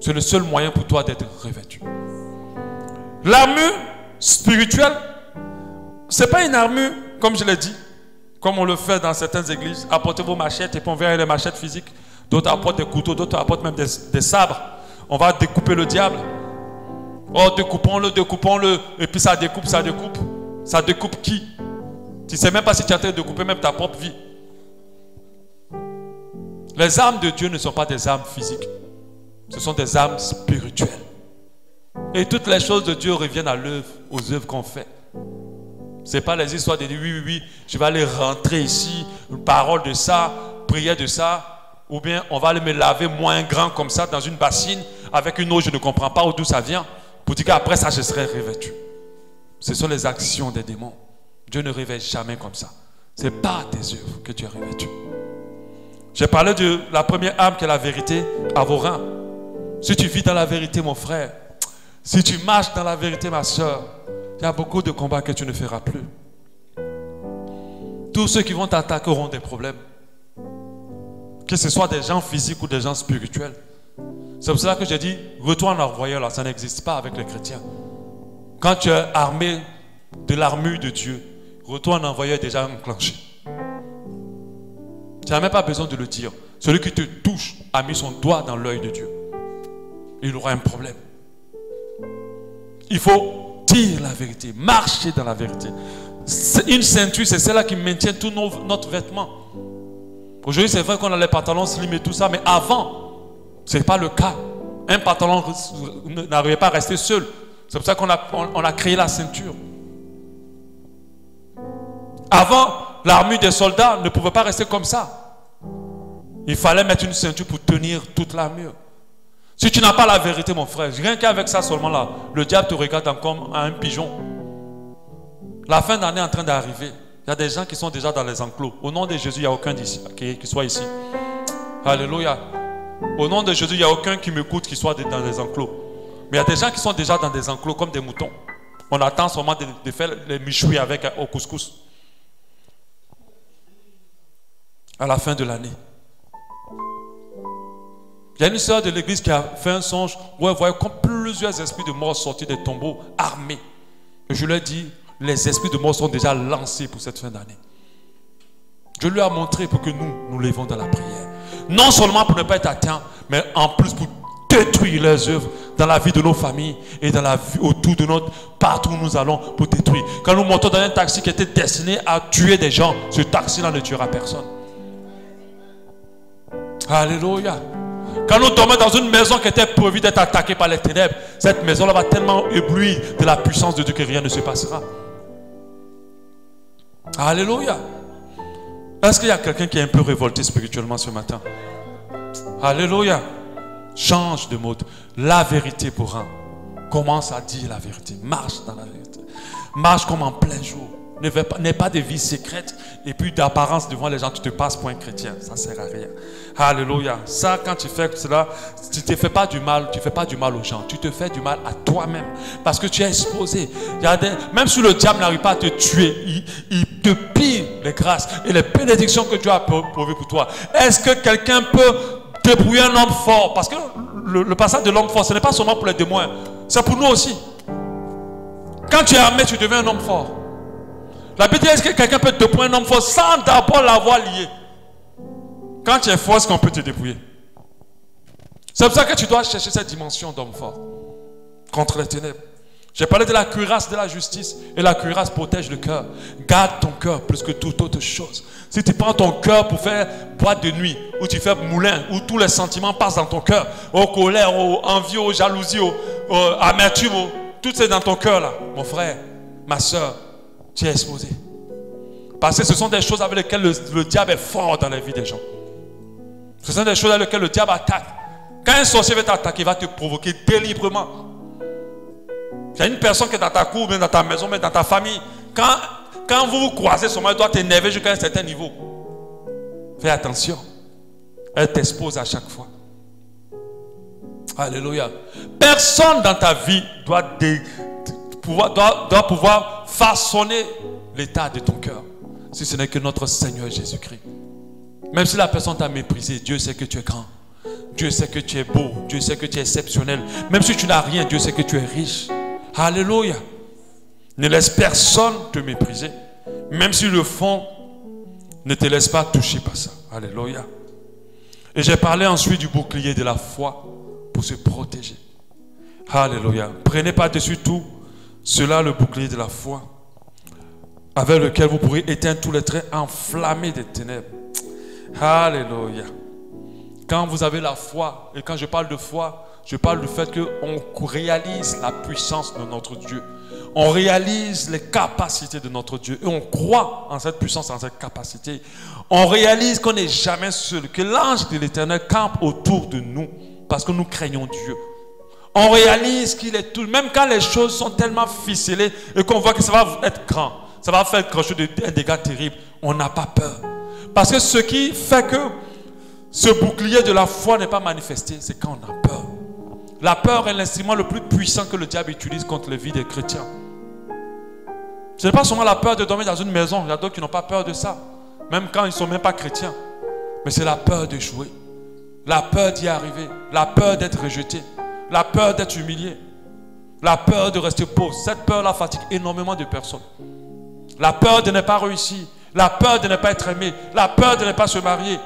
C'est le seul moyen pour toi d'être revêtu. L'armure spirituelle, ce n'est pas une armure, comme je l'ai dit, comme on le fait dans certaines églises. Apportez vos machettes et puis on verra les machettes physiques. D'autres apportent des couteaux, d'autres apportent même des sabres. On va découper le diable. Oh, découpons-le. Et puis ça découpe. Ça découpe qui? Tu ne sais même pas si tu es en train de découper même ta propre vie. Les armes de Dieu ne sont pas des armes physiques. Ce sont des armes spirituelles. Et toutes les choses de Dieu reviennent à l'œuvre, aux œuvres qu'on fait. Ce n'est pas les histoires de dire oui, je vais aller rentrer ici, une parole de ça, prière de ça, ou bien on va aller me laver moins grand comme ça dans une bassine avec une eau, je ne comprends pas d'où ça vient, pour dire qu'après ça je serai revêtu. Ce sont les actions des démons. Dieu ne revêt jamais comme ça. C'est par tes œuvres que tu es revêtu. J'ai parlé de la première arme qui est la vérité à vos reins. Si tu vis dans la vérité, mon frère, si tu marches dans la vérité, ma soeur, il y a beaucoup de combats que tu ne feras plus. Tous ceux qui vont t'attaquer auront des problèmes. Que ce soit des gens physiques ou des gens spirituels. C'est pour cela que j'ai dit, retourne en envoyeur là, ça n'existe pas avec les chrétiens. Quand tu es armé de l'armure de Dieu, retourne en envoyeur est déjà enclenché. Tu n'as même pas besoin de le dire. Celui qui te touche a mis son doigt dans l'œil de Dieu. Il aura un problème. Il faut dire la vérité, marcher dans la vérité. Une ceinture, c'est celle-là qui maintient tout notre vêtement. Aujourd'hui, c'est vrai qu'on a les pantalons slim et tout ça, mais avant, ce n'est pas le cas. Un pantalon n'arrivait pas à rester seul. C'est pour ça qu'on a créé la ceinture. Avant, l'armure des soldats ne pouvait pas rester comme ça. Il fallait mettre une ceinture pour tenir toute l'armure. Si tu n'as pas la vérité, mon frère, rien qu'avec ça seulement là, le diable te regarde comme un pigeon. La fin d'année est en train d'arriver. Il y a des gens qui sont déjà dans les enclos. Au nom de Jésus, il n'y a aucun qui soit ici. Alléluia. Au nom de Jésus, il n'y a aucun qui m'écoute qui soit dans les enclos. Mais il y a des gens qui sont déjà dans des enclos comme des moutons. On attend seulement de faire les michouis avec au couscous. À la fin de l'année. Il y a une sœur de l'église qui a fait un songe où elle voyait comme plusieurs esprits de mort sortir des tombeaux armés. Et je lui ai dit, les esprits de mort sont déjà lancés pour cette fin d'année. Je lui ai montré pour que nous levons dans la prière. Non seulement pour ne pas être atteints, mais en plus pour détruire les œuvres dans la vie de nos familles et dans la vie autour de notre, partout où nous allons pour détruire. Quand nous montons dans un taxi qui était destiné à tuer des gens, ce taxi-là ne tuera personne. Alléluia. Quand nous dormons dans une maison qui était pourvue d'être attaquée par les ténèbres, cette maison-là va tellement éblouir de la puissance de Dieu que rien ne se passera. Alléluia. Est-ce qu'il y a quelqu'un qui est un peu révolté spirituellement ce matin? Alléluia. Change de mode. La vérité pour un. Commence à dire la vérité. Marche dans la vérité. Marche comme en plein jour. N'aie pas de vie secrète et puis d'apparence devant les gens, tu te passes pour un chrétien. Ça ne sert à rien. Alléluia. Ça, quand tu fais cela, tu ne te fais pas du mal, tu ne fais pas du mal aux gens. Tu te fais du mal à toi-même parce que tu es exposé. Même si le diable n'arrive pas à te tuer, il te pille les grâces et les bénédictions que Dieu a pourvues pour toi. Est-ce que quelqu'un peut débrouiller un homme fort? Parce que le passage de l'homme fort, ce n'est pas seulement pour les démons, c'est pour nous aussi. Quand tu es armé, tu deviens un homme fort. La Bible dit, est-ce que quelqu'un peut te dépouiller un homme fort sans d'abord l'avoir lié? Quand tu es fort, est-ce qu'on peut te dépouiller? C'est pour ça que tu dois chercher cette dimension d'homme fort contre les ténèbres. J'ai parlé de la cuirasse de la justice et la cuirasse protège le cœur. Garde ton cœur plus que toute autre chose. Si tu prends ton cœur pour faire boîte de nuit, ou tu fais moulin, où tous les sentiments passent dans ton cœur, aux colères, aux envies, aux jalousies, aux amertumes, tout c'est dans ton cœur là, mon frère, ma soeur. Tu es exposé. Parce que ce sont des choses avec lesquelles le diable est fort dans la vie des gens. Ce sont des choses avec lesquelles le diable attaque. Quand un sorcier va t'attaquer, il va te provoquer délibérément. Il y a une personne qui est dans ta cour, même dans ta maison, même dans ta famille. Quand vous vous croisez, seulement, elle doit t'énerver jusqu'à un certain niveau. Fais attention. Elle t'expose à chaque fois. Alléluia. Personne dans ta vie doit pouvoir façonner l'état de ton cœur, si ce n'est que notre Seigneur Jésus-Christ. Même si la personne t'a méprisé, Dieu sait que tu es grand. Dieu sait que tu es beau. Dieu sait que tu es exceptionnel. Même si tu n'as rien, Dieu sait que tu es riche. Alléluia. Ne laisse personne te mépriser. Même s'ils le font, ne te laisse pas toucher par ça. Alléluia. Et j'ai parlé ensuite du bouclier de la foi pour se protéger. Alléluia. Prenez par-dessus tout cela le bouclier de la foi avec lequel vous pourrez éteindre tous les traits enflammés des ténèbres. Alléluia. Quand vous avez la foi, et quand je parle de foi, je parle du fait qu'on réalise la puissance de notre Dieu. On réalise les capacités de notre Dieu. Et on croit en cette puissance, en cette capacité. On réalise qu'on n'est jamais seul, que l'ange de l'Éternel campe autour de nous, parce que nous craignons Dieu. On réalise qu'il est tout, même quand les choses sont tellement ficelées et qu'on voit que ça va être grand, ça va faire quelque chose un dégât terrible, on n'a pas peur. Parce que ce qui fait que ce bouclier de la foi n'est pas manifesté, c'est quand on a peur. La peur est l'instrument le plus puissant que le diable utilise contre les vies des chrétiens. Ce n'est pas seulement la peur de dormir dans une maison, il y a d'autres qui n'ont pas peur de ça, même quand ils ne sont même pas chrétiens. Mais c'est la peur d'échouer, la peur d'y arriver, la peur d'être rejeté, la peur d'être humilié, la peur de rester pauvre. Cette peur-là fatigue énormément de personnes. La peur de ne pas réussir, la peur de ne pas être aimé, la peur de ne pas se marier,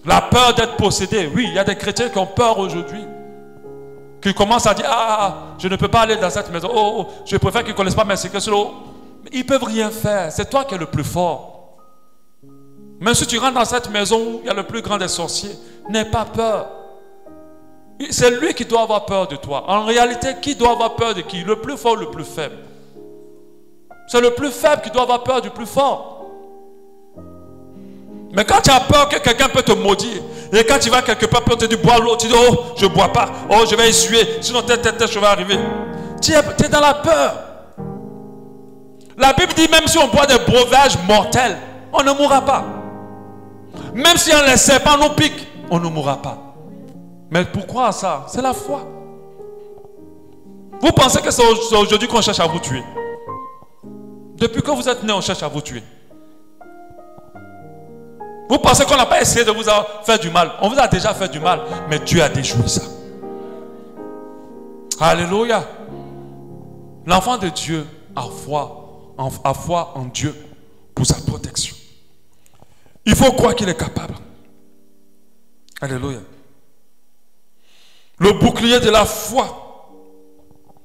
la peur d'être possédé. Oui, il y a des chrétiens qui ont peur aujourd'hui, qui commencent à dire, je ne peux pas aller dans cette maison, je préfère qu'ils ne connaissent pas mes secrets. Mais ils ne peuvent rien faire, c'est toi qui es le plus fort. Même si tu rentres dans cette maison où il y a le plus grand des sorciers, n'aie pas peur. C'est lui qui doit avoir peur de toi. En réalité, qui doit avoir peur de qui? Le plus fort ou le plus faible? C'est le plus faible qui doit avoir peur du plus fort. Mais quand tu as peur que quelqu'un peut te maudire, et quand tu vas quelque part, on te dit bois l'eau, tu dis je ne bois pas, je vais essuyer, sinon je vais arriver. Tu es dans la peur. La Bible dit même si on boit des breuvages mortels, on ne mourra pas. Même si les serpents nous piquent, on ne mourra pas. Mais pourquoi ça? C'est la foi. Vous pensez que c'est aujourd'hui qu'on cherche à vous tuer? Depuis que vous êtes né, on cherche à vous tuer. Vous pensez qu'on n'a pas essayé de vous faire du mal? On vous a déjà fait du mal, mais Dieu a déjoué ça. Alléluia. L'enfant de Dieu a foi en Dieu pour sa protection. Il faut croire qu'il est capable. Alléluia. Le bouclier de la foi,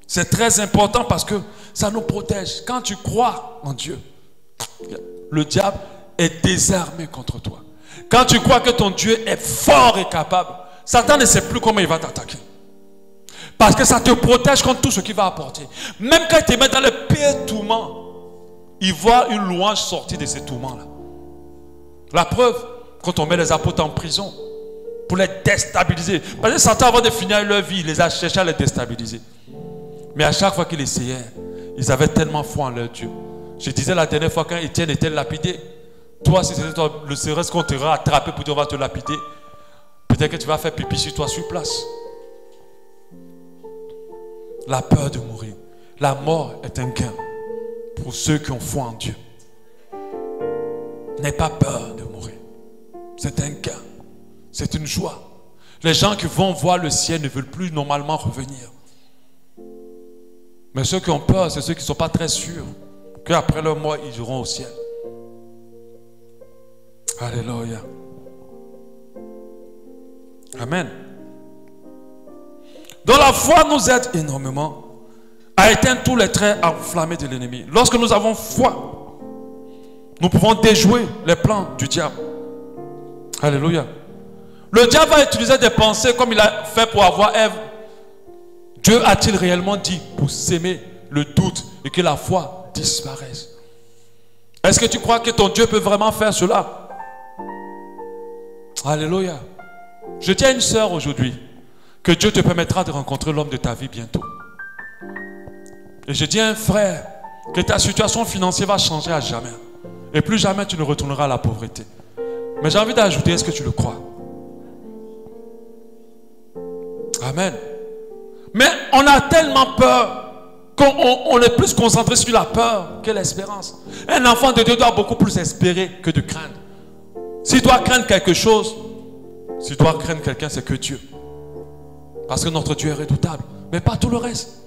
c'est très important parce que ça nous protège. Quand tu crois en Dieu, le diable est désarmé contre toi. Quand tu crois que ton Dieu est fort et capable, Satan ne sait plus comment il va t'attaquer. Parce que ça te protège contre tout ce qu'il va apporter. Même quand il te met dans le pire tourment, il voit une louange sortir de ces tourments-là. La preuve, quand on met les apôtres en prison pour les déstabiliser. Parce que Satan, avant de finir leur vie, il les a cherchés à les déstabiliser. Mais à chaque fois qu'ils essayaient, ils avaient tellement foi en leur Dieu. Je disais la dernière fois quand Étienne était lapidé, toi, si c'était toi, le serait-ce qu'on t'aurait attrapé pour dire on va te lapider, peut-être que tu vas faire pipi sur toi sur place. La peur de mourir. La mort est un gain pour ceux qui ont foi en Dieu. N'aie pas peur de mourir. C'est un gain. C'est une joie. Les gens qui vont voir le ciel ne veulent plus normalement revenir. Mais ceux qui ont peur, c'est ceux qui ne sont pas très sûrs qu'après leur mort, ils iront au ciel. Alléluia. Amen. Donc la foi nous aide énormément à éteindre tous les traits enflammés de l'ennemi. Lorsque nous avons foi, nous pouvons déjouer les plans du diable. Alléluia. Le diable va utiliser des pensées comme il a fait pour avoir Ève. Dieu a-t-il réellement dit pour s'aimer le doute et que la foi disparaisse? Est-ce que tu crois que ton Dieu peut vraiment faire cela? Alléluia. Je dis à une sœur aujourd'hui que Dieu te permettra de rencontrer l'homme de ta vie bientôt. Et je dis à un frère que ta situation financière va changer à jamais. Et plus jamais tu ne retourneras à la pauvreté. Mais j'ai envie d'ajouter, est-ce que tu le crois? Amen. Mais on a tellement peur qu'on est plus concentré sur la peur que l'espérance. Un enfant de Dieu doit beaucoup plus espérer que de craindre. S'il doit craindre quelque chose, s'il doit craindre quelqu'un, c'est que Dieu. Parce que notre Dieu est redoutable. Mais pas tout le reste.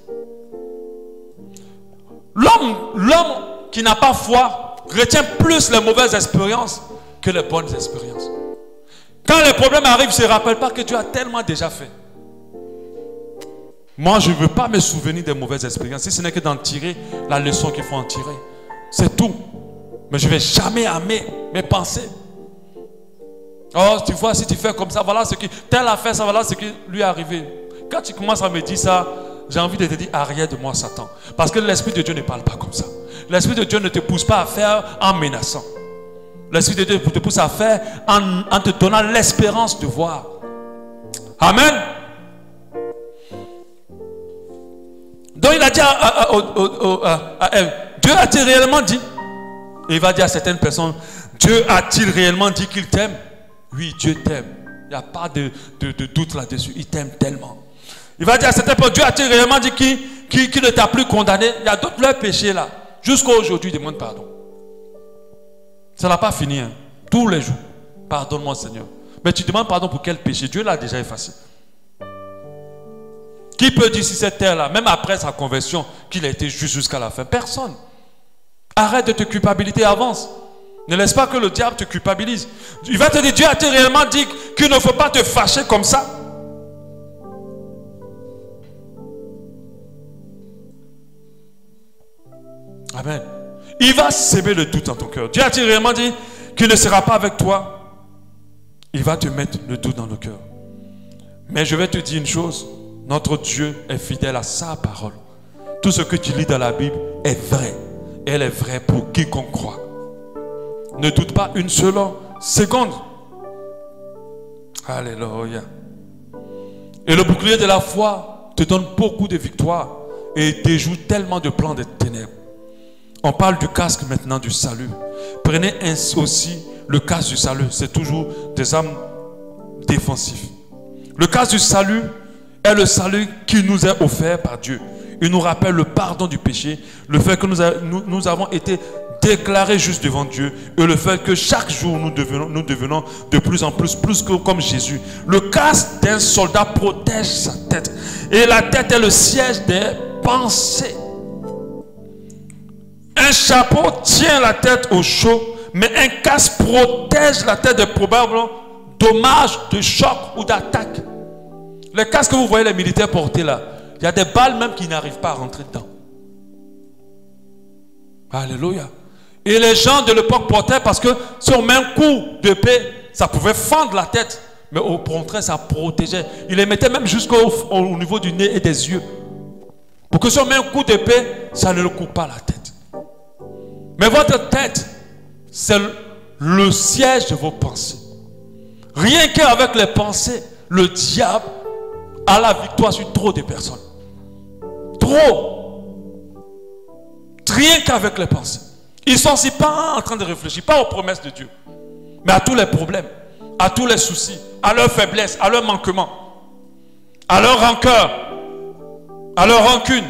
L'homme qui n'a pas foi retient plus les mauvaises expériences que les bonnes expériences. Quand les problèmes arrivent, il ne se rappelle pas que Dieu a tellement déjà fait. Moi, je ne veux pas me souvenir des mauvaises expériences, si ce n'est que d'en tirer la leçon qu'il faut en tirer. C'est tout. Mais je ne vais jamais aimer mes pensées. Oh, tu vois, si tu fais comme ça, voilà ce qui... Tel a fait ça, voilà ce qui lui est arrivé. Quand tu commences à me dire ça, j'ai envie de te dire, arrière de moi, Satan. Parce que l'Esprit de Dieu ne parle pas comme ça. L'Esprit de Dieu ne te pousse pas à faire en menaçant. L'Esprit de Dieu te pousse à faire en te donnant l'espérance de voir. Amen. Donc il a dit à Ève, Dieu a-t-il réellement dit? Et il va dire à certaines personnes, Dieu a-t-il réellement dit qu'il t'aime? Oui, Dieu t'aime. Il n'y a pas de doute là-dessus. Il t'aime tellement. Il va dire à certaines personnes, Dieu a-t-il réellement dit qu'il ne t'a plus condamné? Il y a d'autres leurs péchés là. Jusqu'à aujourd'hui, demande pardon. Ça n'a pas fini. Hein. Tous les jours. Pardonne-moi, Seigneur. Mais tu demandes pardon pour quel péché? Dieu l'a déjà effacé. Qui peut dire si cette terre-là, même après sa conversion, qu'il a été juste jusqu'à la fin? Personne. Arrête de te culpabiliser, avance. Ne laisse pas que le diable te culpabilise. Il va te dire, Dieu a-t-il réellement dit qu'il ne faut pas te fâcher comme ça? Amen. Il va s'aimer le doute dans ton cœur. Dieu a-t-il réellement dit qu'il ne sera pas avec toi? Il va te mettre le doute dans le cœur. Mais je vais te dire une chose. Notre Dieu est fidèle à sa parole. Tout ce que tu lis dans la Bible est vrai. Elle est vraie pour quiconque croit. Ne doute pas une seule seconde. Alléluia. Et le bouclier de la foi te donne beaucoup de victoires et déjoue tellement de plans des ténèbres. On parle du casque maintenant du salut. Prenez ainsi aussi le casque du salut. C'est toujours des armes défensives. Le casque du salut est le salut qui nous est offert par Dieu. Il nous rappelle le pardon du péché, le fait que nous avons été déclarés justes devant Dieu et le fait que chaque jour nous devenons de plus en plus que comme Jésus. Le casque d'un soldat protège sa tête et la tête est le siège des pensées. Un chapeau tient la tête au chaud, mais un casque protège la tête de probables dommages, de choc ou d'attaque. Les casques que vous voyez les militaires porter là, il y a des balles même qui n'arrivent pas à rentrer dedans. Alléluia. Et les gens de l'époque portaient parce que si on met un coup d'épée, ça pouvait fendre la tête. Mais au contraire, ça protégeait. Il les mettait même jusqu'au niveau du nez et des yeux. Pour que si on met un coup d'épée, ça ne le coupe pas la tête. Mais votre tête, c'est le siège de vos pensées. Rien qu'avec les pensées, le diable a la victoire sur trop de personnes. Trop. Rien qu'avec les pensées. Ils ne sont aussi pas en train de réfléchir, pas aux promesses de Dieu, mais à tous les problèmes, à tous les soucis, à leurs faiblesses, à leurs manquements, à leur rancœur, à leur rancune.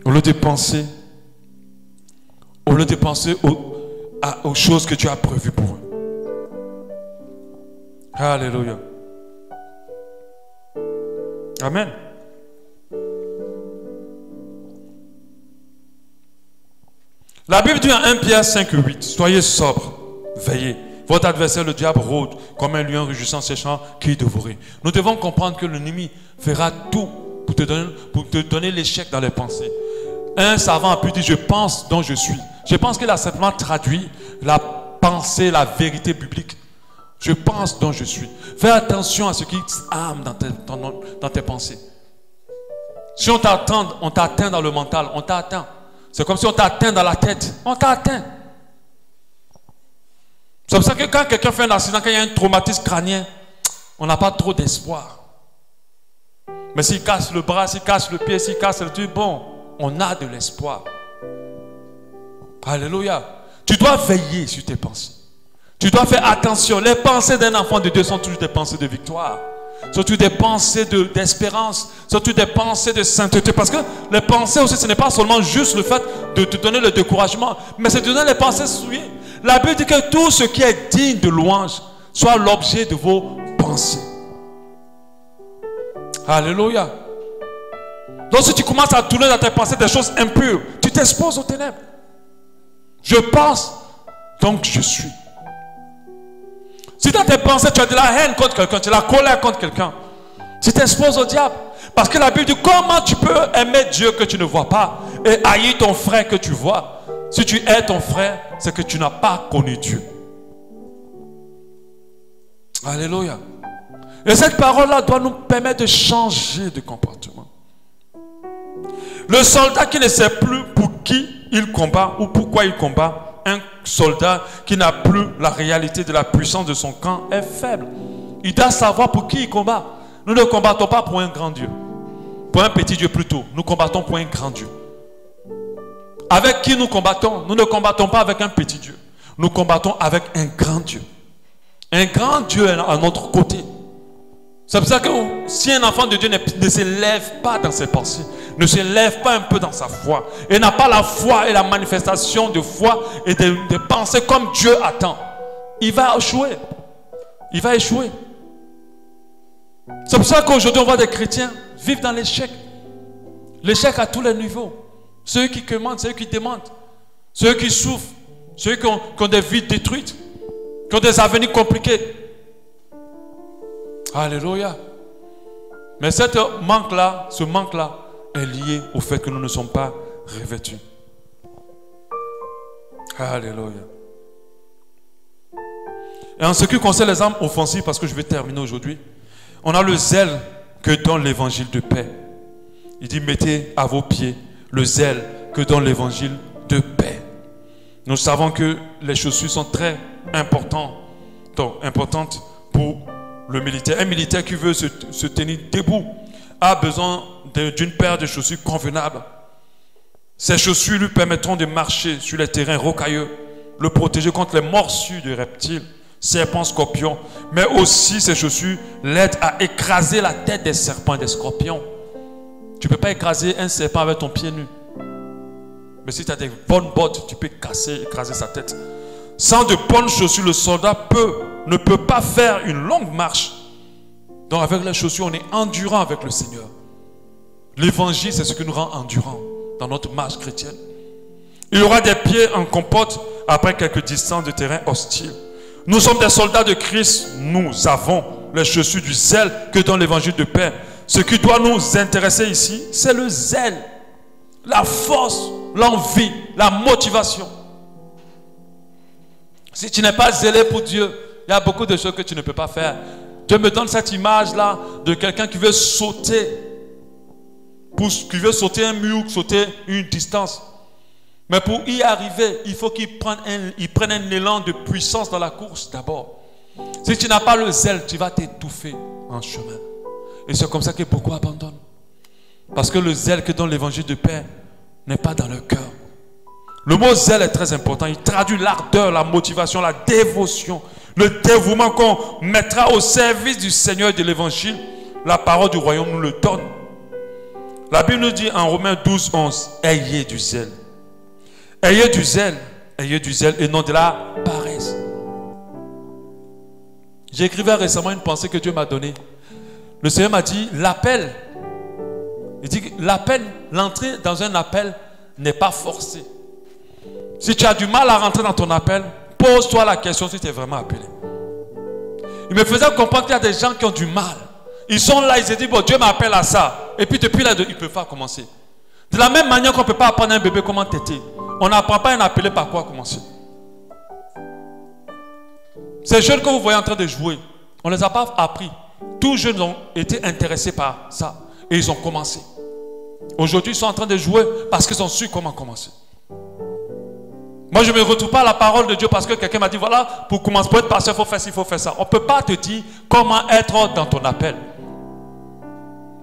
Au lieu de penser aux choses que Dieu a prévues pour eux. Alléluia. Amen. La Bible dit en 1 Pierre 5:8, soyez sobres, veillez. Votre adversaire, le diable, rôde comme un lion rugissant séchant qui dévorait. Nous devons comprendre que l'ennemi fera tout pour te donner l'échec dans les pensées. Un savant a pu dire, je pense donc je suis. Je pense qu'il a simplement traduit la pensée, la vérité biblique. Je pense donc je suis. Fais attention à ce qui arme dans tes pensées. Si on t'atteint dans le mental, on t'a atteint. C'est comme si on t'a atteint dans la tête. On t'a atteint. C'est pour ça que quand quelqu'un fait un accident, quand il y a un traumatisme crânien, on n'a pas trop d'espoir. Mais s'il casse le bras, s'il casse le pied, s'il casse le truc, bon, on a de l'espoir. Alléluia. Tu dois veiller sur tes pensées. Tu dois faire attention. Les pensées d'un enfant de Dieu sont toujours des pensées de victoire. Surtout des pensées d'espérance, surtout des pensées de sainteté. Parce que les pensées aussi, ce n'est pas seulement juste le fait de te donner le découragement, mais c'est de donner les pensées souillées. La Bible dit que tout ce qui est digne de louange soit l'objet de vos pensées. Alléluia. Donc si tu commences à tourner dans tes pensées des choses impures, tu t'exposes aux ténèbres. Je pense, donc je suis. Si dans tes pensées, tu as de la haine contre quelqu'un, tu as de la colère contre quelqu'un, tu t'exposes au diable. Parce que la Bible dit, comment tu peux aimer Dieu que tu ne vois pas et haïr ton frère que tu vois? Si tu hais ton frère, c'est que tu n'as pas connu Dieu. Alléluia. Et cette parole-là doit nous permettre de changer de comportement. Le soldat qui ne sait plus pour qui il combat ou pourquoi il combat, un soldat qui n'a plus la réalité de la puissance de son camp est faible. Il doit savoir pour qui il combat. Nous ne combattons pas pour un grand Dieu. Pour un petit Dieu plutôt. Nous combattons pour un grand Dieu. Avec qui nous combattons? Nous ne combattons pas avec un petit Dieu. Nous combattons avec un grand Dieu. Un grand Dieu est à notre côté. C'est pour ça que si un enfant de Dieu ne se lève pas dans ses pensées, ne se lève pas un peu dans sa foi, et n'a pas la foi et la manifestation de foi et de pensée comme Dieu attend, il va échouer. Il va échouer. C'est pour ça qu'aujourd'hui on voit des chrétiens vivre dans l'échec. L'échec à tous les niveaux. Ceux qui commandent, ceux qui demandent, ceux qui souffrent, ceux qui ont des vies détruites, qui ont des avenirs compliqués. Alléluia. Mais ce manque-là est lié au fait que nous ne sommes pas revêtus. Alléluia. Et en ce qui concerne les armes offensives, parce que je vais terminer aujourd'hui, on a le zèle que donne l'évangile de paix. Il dit, mettez à vos pieds le zèle que donne l'évangile de paix. Nous savons que les chaussures sont très importantes pour le militaire. Un militaire qui veut se tenir debout a besoin d'une paire de chaussures convenables. Ces chaussures lui permettront de marcher sur les terrains rocailleux, le protéger contre les morsures de reptiles, serpents, scorpions, mais aussi ces chaussures l'aident à écraser la tête des serpents et des scorpions. Tu ne peux pas écraser un serpent avec ton pied nu. Mais si tu as des bonnes bottes, tu peux écraser sa tête. Sans de bonnes chaussures, le soldat ne peut pas faire une longue marche. Donc avec les chaussures, on est endurant avec le Seigneur. L'évangile, c'est ce qui nous rend endurants dans notre marche chrétienne. Il y aura des pieds en compote après quelques distances de terrain hostile. Nous sommes des soldats de Christ. Nous avons les chaussures du zèle que donne l'évangile de paix. Ce qui doit nous intéresser ici, c'est le zèle, la force, l'envie, la motivation. Si tu n'es pas zélé pour Dieu, il y a beaucoup de choses que tu ne peux pas faire. Dieu me donne cette image-là de quelqu'un qui veut sauter, qui veut sauter un mur, sauter une distance. Mais pour y arriver, il faut qu'il prenne un élan de puissance dans la course d'abord. Si tu n'as pas le zèle, tu vas t'étouffer en chemin. Et c'est comme ça que beaucoup abandonnent. Parce que le zèle que donne l'évangile de paix n'est pas dans leur cœur. Le mot zèle est très important. Il traduit l'ardeur, la motivation, la dévotion, le dévouement qu'on mettra au service du Seigneur et de l'évangile. La parole du royaume nous le donne. La Bible nous dit en Romains 12, 11, ayez du zèle. Ayez du zèle et non de la paresse. J'écrivais récemment une pensée que Dieu m'a donnée. Le Seigneur m'a dit, l'appel, il dit que l'entrée dans un appel n'est pas forcée. Si tu as du mal à rentrer dans ton appel, pose-toi la question si tu es vraiment appelé. Il me faisait comprendre qu'il y a des gens qui ont du mal. Ils sont là, ils se disent, bon, Dieu m'appelle à ça. Et puis depuis là, ils ne peuvent pas commencer. De la même manière qu'on ne peut pas apprendre à un bébé comment téter. On n'apprend pas un appelé par quoi commencer. Ces jeunes que vous voyez en train de jouer, on ne les a pas appris. Tous jeunes ont été intéressés par ça. Et ils ont commencé. Aujourd'hui, ils sont en train de jouer parce qu'ils ont su comment commencer. Moi, je ne me retrouve pas à la parole de Dieu parce que quelqu'un m'a dit, voilà, pour commencer, pour être pasteur, il faut faire ci, il faut faire ça. On ne peut pas te dire comment être dans ton appel.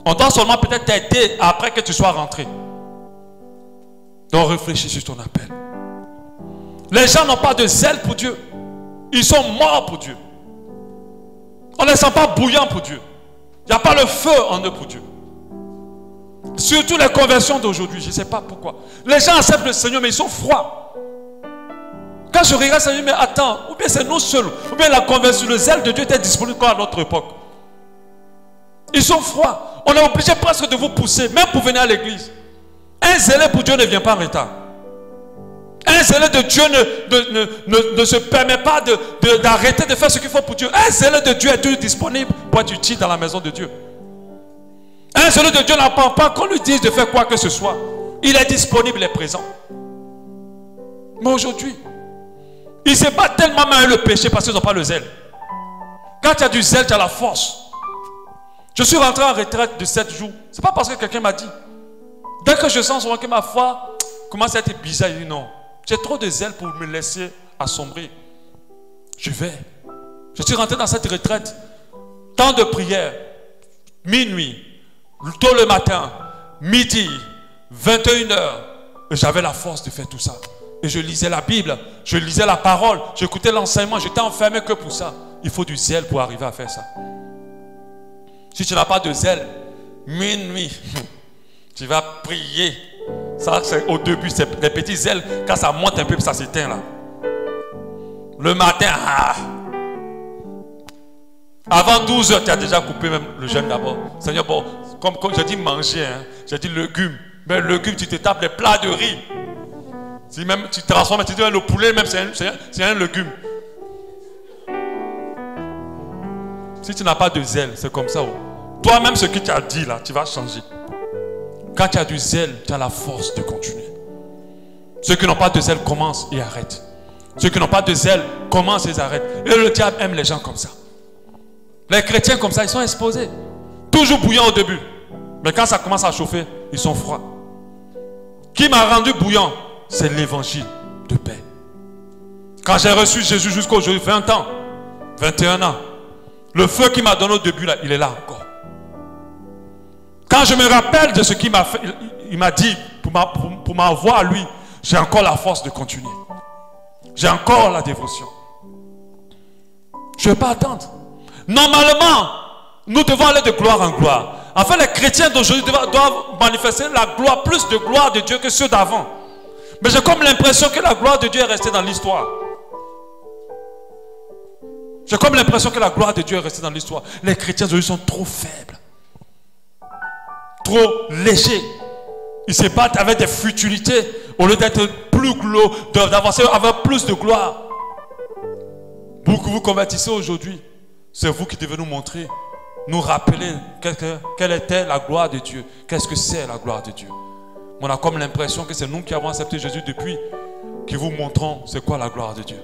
On doit seulement peut-être t'aider après que tu sois rentré. Donc, réfléchis sur ton appel. Les gens n'ont pas de zèle pour Dieu. Ils sont morts pour Dieu. On ne les sent pas bouillants pour Dieu. Il n'y a pas le feu en eux pour Dieu. Surtout les conversions d'aujourd'hui, je ne sais pas pourquoi. Les gens acceptent le Seigneur, mais ils sont froids. Quand je regarde ça, je me dis, mais attends, ou bien c'est nous seuls, ou bien la conversion, le zèle de Dieu était disponible à notre époque. Ils sont froids. On est obligé presque de vous pousser, même pour venir à l'église. Un zèle pour Dieu ne vient pas en retard. Un zèle de Dieu ne se permet pas d'arrêter de faire ce qu'il faut pour Dieu. Un zèle de Dieu est toujours disponible pour être utile dans la maison de Dieu. Un zèle de Dieu n'apprend pas qu'on lui dise de faire quoi que ce soit. Il est disponible, il est présent. Mais aujourd'hui, ils se battent tellement mal le péché parce qu'ils n'ont pas le zèle. Quand tu as du zèle, tu as la force. Je suis rentré en retraite de 7 jours. Ce n'est pas parce que quelqu'un m'a dit. Dès que je sens souvent que ma foi commence à être bizarre, je dis non. J'ai trop de zèle pour me laisser assombrir. Je vais. Je suis rentré dans cette retraite. Temps de prière. Minuit. Tôt le matin. Midi. 21h. Et j'avais la force de faire tout ça. Et je lisais la Bible. Je lisais la parole. J'écoutais l'enseignement. J'étais enfermé que pour ça. Il faut du zèle pour arriver à faire ça. Si tu n'as pas de zèle, minuit, tu vas prier. Ça, c'est au début, c'est des petits zèles. Quand ça monte un peu, ça s'éteint là. Le matin, avant 12h, tu as déjà coupé même le jeûne d'abord. Seigneur, bon, comme je dis manger, hein, j'ai dit légumes. Mais légumes, tu te tapes les plats de riz. Si même tu transformes, tu dis le poulet, même c'est un légume. Si tu n'as pas de zèle, c'est comme ça. Toi-même, ce que tu as dit là, tu vas changer. Quand tu as du zèle, tu as la force de continuer. Ceux qui n'ont pas de zèle commencent et arrêtent. Ceux qui n'ont pas de zèle commencent et arrêtent. Et le diable aime les gens comme ça. Les chrétiens comme ça, ils sont exposés. Toujours bouillants au début. Mais quand ça commence à chauffer, ils sont froids. Qui m'a rendu bouillant? C'est l'évangile de paix. Quand j'ai reçu Jésus jusqu'à aujourd'hui, 20 ans, 21 ans, le feu qu'il m'a donné au début, là, il est là encore. Quand je me rappelle de ce qu'il m'a fait, il m'a dit pour m'avoir à lui, j'ai encore la force de continuer. J'ai encore la dévotion. Je ne vais pas attendre. Normalement, nous devons aller de gloire en gloire. Enfin, les chrétiens d'aujourd'hui doivent manifester la gloire, plus de gloire de Dieu que ceux d'avant. Mais j'ai comme l'impression que la gloire de Dieu est restée dans l'histoire. J'ai comme l'impression que la gloire de Dieu est restée dans l'histoire. Les chrétiens d'aujourd'hui sont trop faibles. Trop légers. Ils se battent avec des futilités au lieu d'être plus glos, d'avancer avec plus de gloire. Vous que vous convertissez aujourd'hui, c'est vous qui devez nous montrer, nous rappeler quelle était la gloire de Dieu. Qu'est-ce que c'est la gloire de Dieu? On a comme l'impression que c'est nous qui avons accepté Jésus depuis, qui vous montrons c'est quoi la gloire de Dieu.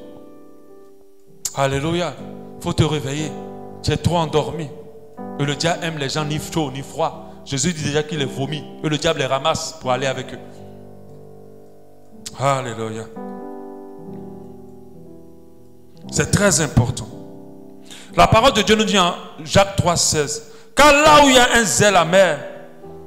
Alléluia. Il faut te réveiller. Tu es trop endormi. Et le diable aime les gens ni chauds ni froids. Jésus dit déjà qu'il les vomit. Et le diable les ramasse pour aller avec eux. Alléluia. C'est très important. La parole de Dieu nous dit en Jacques 3,16. Car là où il y a un zèle amer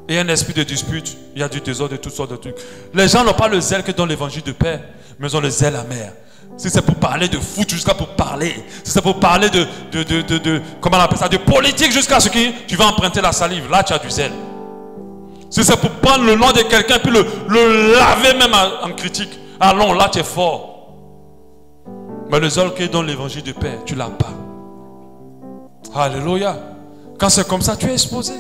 et un esprit de dispute, il y a du désordre de toutes sortes de trucs. Les gens n'ont pas le zèle que dans l'évangile de paix, mais ils ont le zèle amer. Si c'est pour parler de foot jusqu'à pour parler, si c'est pour parler comment on appelle ça, de politique jusqu'à ce que tu vas emprunter la salive, là tu as du zèle. Si c'est pour prendre le nom de quelqu'un puis le laver même en critique, allons, là tu es fort. Mais le zèle qui est dans l'évangile de paix, tu ne l'as pas. Alléluia. Quand c'est comme ça, tu es exposé.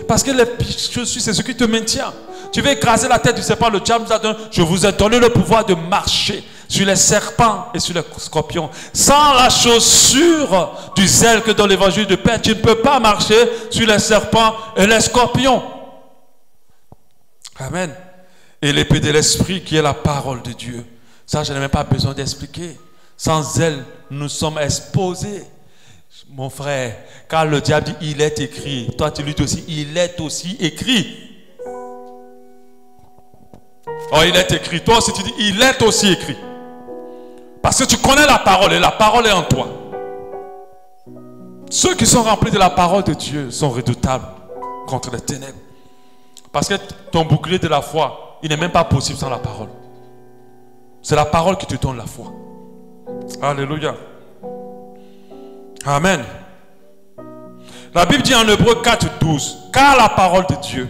Parce que les chaussures, c'est ce qui te maintient. Tu veux écraser la tête du serpent, le diable nous a donné. Je vous ai donné le pouvoir de marcher sur les serpents et sur les scorpions. Sans la chaussure du zèle que dans l'évangile de paix, tu ne peux pas marcher sur les serpents et les scorpions. Amen. Et l'épée de l'esprit qui est la parole de Dieu. Ça, je n'ai même pas besoin d'expliquer. Sans zèle, nous sommes exposés. Mon frère, quand le diable dit il est écrit, toi tu lui dis aussi il est aussi écrit. Oh, il est écrit. Toi aussi tu dis il est aussi écrit. Parce que tu connais la parole et la parole est en toi. Ceux qui sont remplis de la parole de Dieu sont redoutables contre les ténèbres. Parce que ton bouclier de la foi, il n'est même pas possible sans la parole. C'est la parole qui te donne la foi. Alléluia. Amen. La Bible dit en Hébreux 4,12, car la parole de Dieu,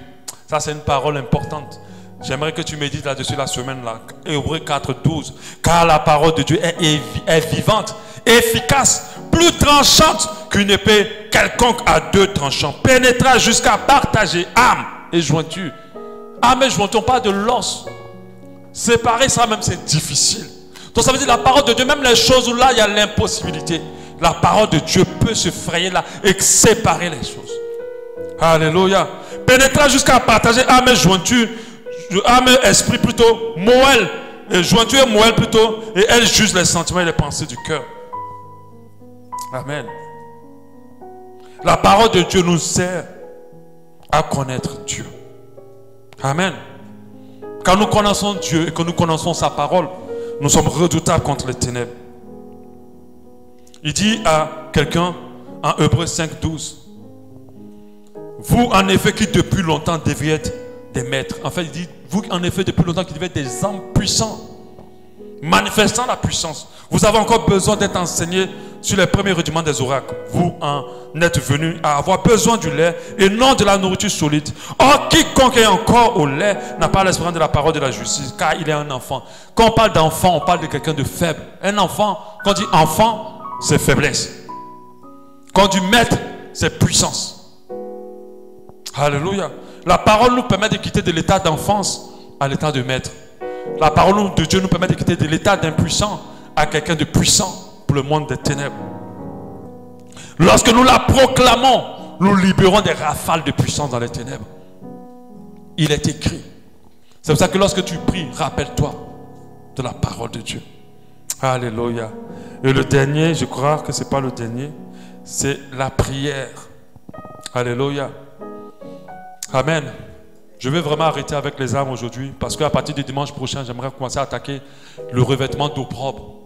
ça c'est une parole importante. J'aimerais que tu médites là-dessus la semaine là. Hébreux 4,12, car la parole de Dieu est vivante, efficace, plus tranchante qu'une épée quelconque à deux tranchants, pénétrera jusqu'à partager âme et jointure. Âme et jointure, on parle de l'os. Séparer ça même c'est difficile. Donc ça veut dire la parole de Dieu, même les choses où là il y a l'impossibilité. La parole de Dieu peut se frayer là et séparer les choses. Alléluia. Pénétrera jusqu'à partager âme et jointure, âme et esprit plutôt, moelle, et jointure et moelle plutôt, et elle juge les sentiments et les pensées du cœur. Amen. La parole de Dieu nous sert à connaître Dieu. Amen. Quand nous connaissons Dieu et que nous connaissons sa parole, nous sommes redoutables contre les ténèbres. Il dit à quelqu'un en Hébreux 5, 12, vous en effet qui depuis longtemps deviez être des maîtres. En fait, il dit, vous en effet depuis longtemps qui deviez être des hommes puissants, manifestant la puissance. Vous avez encore besoin d'être enseigné sur les premiers rudiments des oracles. Vous en êtes venus à avoir besoin du lait et non de la nourriture solide. Or, quiconque est encore au lait n'a pas l'espérance de la parole de la justice, car il est un enfant. Quand on parle d'enfant, on parle de quelqu'un de faible. Un enfant, quand on dit enfant, c'est faiblesse. Quand on dit maître, c'est puissance. Alléluia. La parole nous permet de quitter de l'état d'enfance à l'état de maître. La parole de Dieu nous permet de quitter de l'état d'impuissant à quelqu'un de puissant pour le monde des ténèbres. Lorsque nous la proclamons, nous libérons des rafales de puissance dans les ténèbres. Il est écrit. C'est pour ça que lorsque tu pries, rappelle-toi de la parole de Dieu. Alléluia. Et le dernier, je crois que ce n'est pas le dernier, c'est la prière. Alléluia. Amen. Je vais vraiment arrêter avec les âmes aujourd'hui parce qu'à partir du dimanche prochain, j'aimerais commencer à attaquer le revêtement d'opprobre.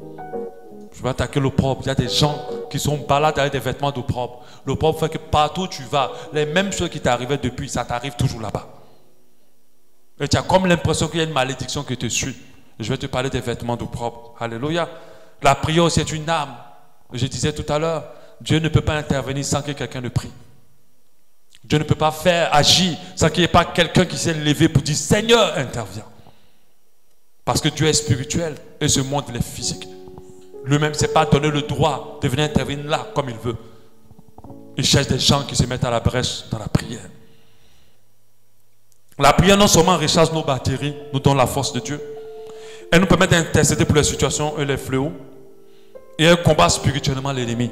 Je vais attaquer l'opprobre. Il y a des gens qui sont balades avec des vêtements d'opprobre. L'opprobre fait que partout où tu vas, les mêmes choses qui t'arrivaient depuis, ça t'arrive toujours là-bas. Et tu as comme l'impression qu'il y a une malédiction qui te suit. Je vais te parler des vêtements d'opprobre. Alléluia. La prière, c'est une âme. Je disais tout à l'heure, Dieu ne peut pas intervenir sans que quelqu'un ne prie. Dieu ne peut pas faire agir sans qu'il n'y ait pas quelqu'un qui s'est levé pour dire Seigneur, interviens. Parce que Dieu est spirituel et ce monde il est physique. Lui-même ne s'est pas donné le droit de venir intervenir là comme il veut. Il cherche des gens qui se mettent à la brèche dans la prière. La prière non seulement recharge nos batteries, nous donne la force de Dieu. Elle nous permet d'intercéder pour les situations et les fléaux. Et elle combat spirituellement l'ennemi.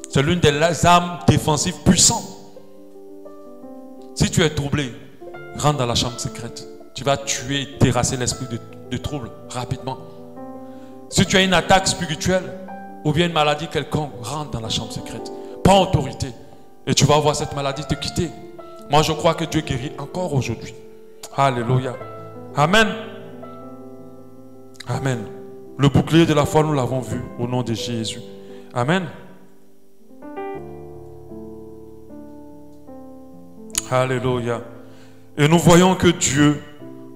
C'est l'une des armes défensives puissantes. Si tu es troublé, rentre dans la chambre secrète. Tu vas tuer et terrasser l'esprit de trouble rapidement. Si tu as une attaque spirituelle ou bien une maladie quelconque, rentre dans la chambre secrète. Prends autorité et tu vas voir cette maladie te quitter. Moi, je crois que Dieu guérit encore aujourd'hui. Alléluia. Amen. Amen. Le bouclier de la foi, nous l'avons vu au nom de Jésus. Amen. Alléluia. Et nous voyons que Dieu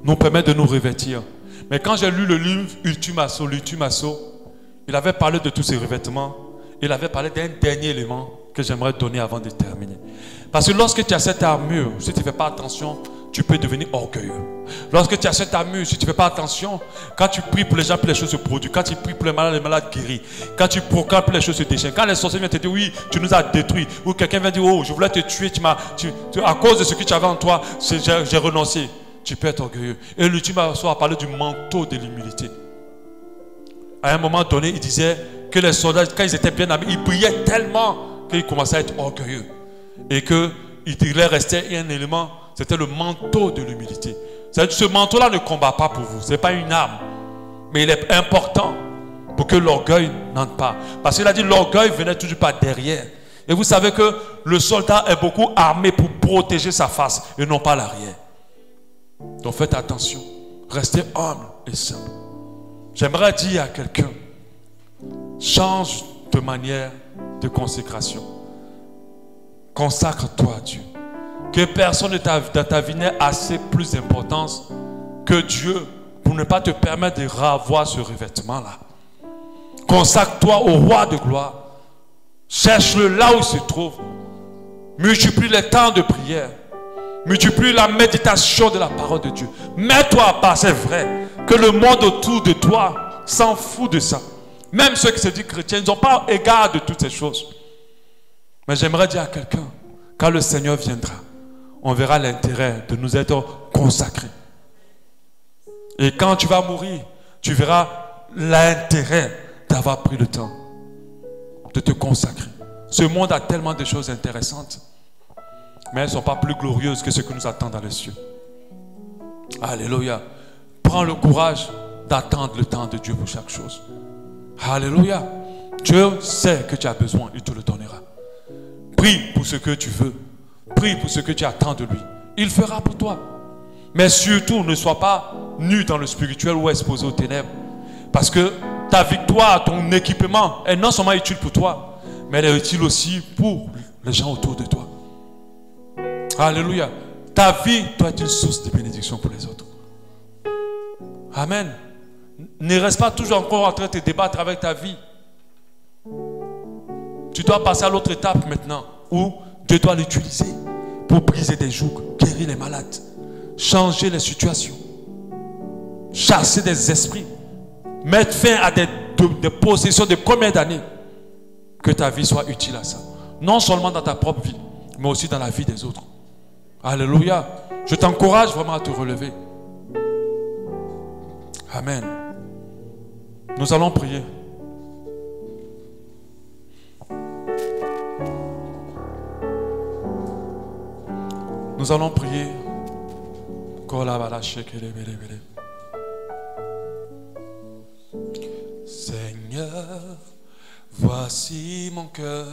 nous permet de nous revêtir. Mais quand j'ai lu le livre Ultimasso, il avait parlé de tous ces revêtements. Il avait parlé d'un dernier élément que j'aimerais donner avant de terminer. Parce que lorsque tu as cette armure, si tu ne fais pas attention, tu peux devenir orgueilleux. Lorsque tu as cette armure, si tu ne fais pas attention, quand tu pries pour les gens, pour les choses se produisent. Quand tu pries pour les malades guéris. Quand tu proclames pour les choses se déchaînent. Quand les sorciers viennent te dire oui, tu nous as détruits. Ou quelqu'un vient dire oh, je voulais te tuer, à cause de ce que tu avais en toi, j'ai renoncé. Tu peux être orgueilleux. Et l'ultime a parlé du manteau de l'humilité. À un moment donné, il disait que les soldats, quand ils étaient bien armés, ils brillaient tellement qu'ils commençaient à être orgueilleux. Et qu'il leur restait un élément, c'était le manteau de l'humilité. Ce manteau-là ne combat pas pour vous, ce n'est pas une arme. Mais il est important pour que l'orgueil n'entre pas. Parce qu'il a dit l'orgueil venait toujours par derrière. Et vous savez que le soldat est beaucoup armé pour protéger sa face et non pas l'arrière. Donc faites attention, restez humble et simple. J'aimerais dire à quelqu'un, change de manière de consécration. Consacre-toi à Dieu. Que personne dans ta vie n'ait assez plus d'importance que Dieu pour ne pas te permettre de revoir ce revêtement-là. Consacre-toi au roi de gloire. Cherche-le là où il se trouve. Multiplie les temps de prière. Multiplie la méditation de la parole de Dieu. Mets-toi à part, c'est vrai que le monde autour de toi s'en fout de ça. Même ceux qui se disent chrétiens, ils n'ont pas égard de toutes ces choses. Mais j'aimerais dire à quelqu'un, quand le Seigneur viendra, on verra l'intérêt de nous être consacrés. Et quand tu vas mourir, tu verras l'intérêt d'avoir pris le temps de te consacrer. Ce monde a tellement de choses intéressantes, mais elles ne sont pas plus glorieuses que ce que nous attend dans les cieux. Alléluia. Prends le courage d'attendre le temps de Dieu pour chaque chose. Alléluia. Dieu sait que tu as besoin, il te le donnera. Prie pour ce que tu veux. Prie pour ce que tu attends de lui. Il fera pour toi. Mais surtout, ne sois pas nu dans le spirituel ou exposé aux ténèbres. Parce que ta victoire, ton équipement est non seulement utile pour toi, mais elle est utile aussi pour les gens autour de toi. Alléluia. Ta vie doit être une source de bénédiction pour les autres. Amen. Ne reste pas toujours encore en train de te débattre avec ta vie. Tu dois passer à l'autre étape maintenant, où Dieu doit l'utiliser pour briser des jougs, guérir les malades, changer les situations, chasser des esprits, mettre fin à des possessions de combien d'années. Que ta vie soit utile à ça. Non seulement dans ta propre vie, mais aussi dans la vie des autres. Alléluia. Je t'encourage vraiment à te relever. Amen. Nous allons prier. Nous allons prier. Seigneur, voici mon cœur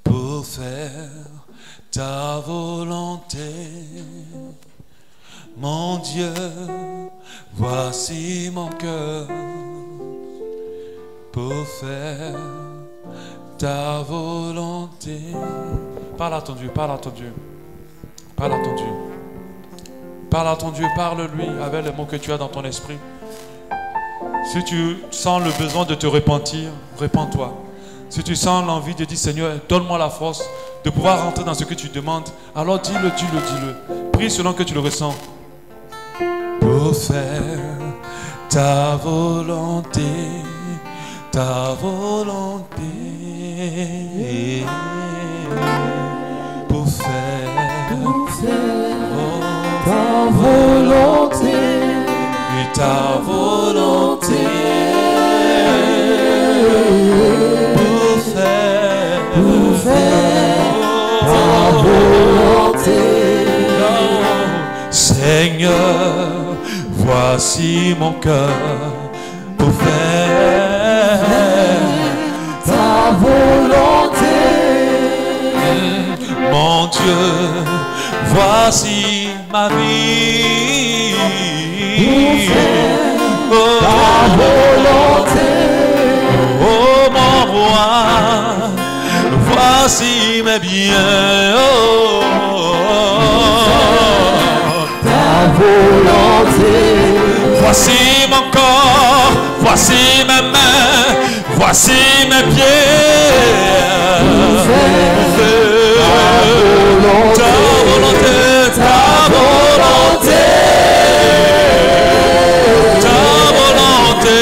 pour faire ta volonté. Mon Dieu, voici mon cœur pour faire ta volonté. Parle à ton Dieu, parle à ton Dieu. Parle à ton Dieu. Parle à ton Dieu, parle-lui avec les mots que tu as dans ton esprit. Si tu sens le besoin de te repentir, repens-toi. Si tu sens l'envie de dire Seigneur, donne-moi la force de pouvoir rentrer dans ce que tu demandes, alors dis-le, dis-le, dis-le. Prie selon que tu le ressens. Pour faire ta volonté, ta volonté. Pour faire ta volonté et ta volonté. Pour faire ta volonté. Seigneur, voici mon cœur pour faire ta volonté. Mon Dieu, voici ma vie. Pour faire ta volonté. Oh mon roi, voici mes biens. Ta volonté. Voici mon corps, voici mes mains, voici mes pieds. Ta volonté, ta volonté, ta volonté,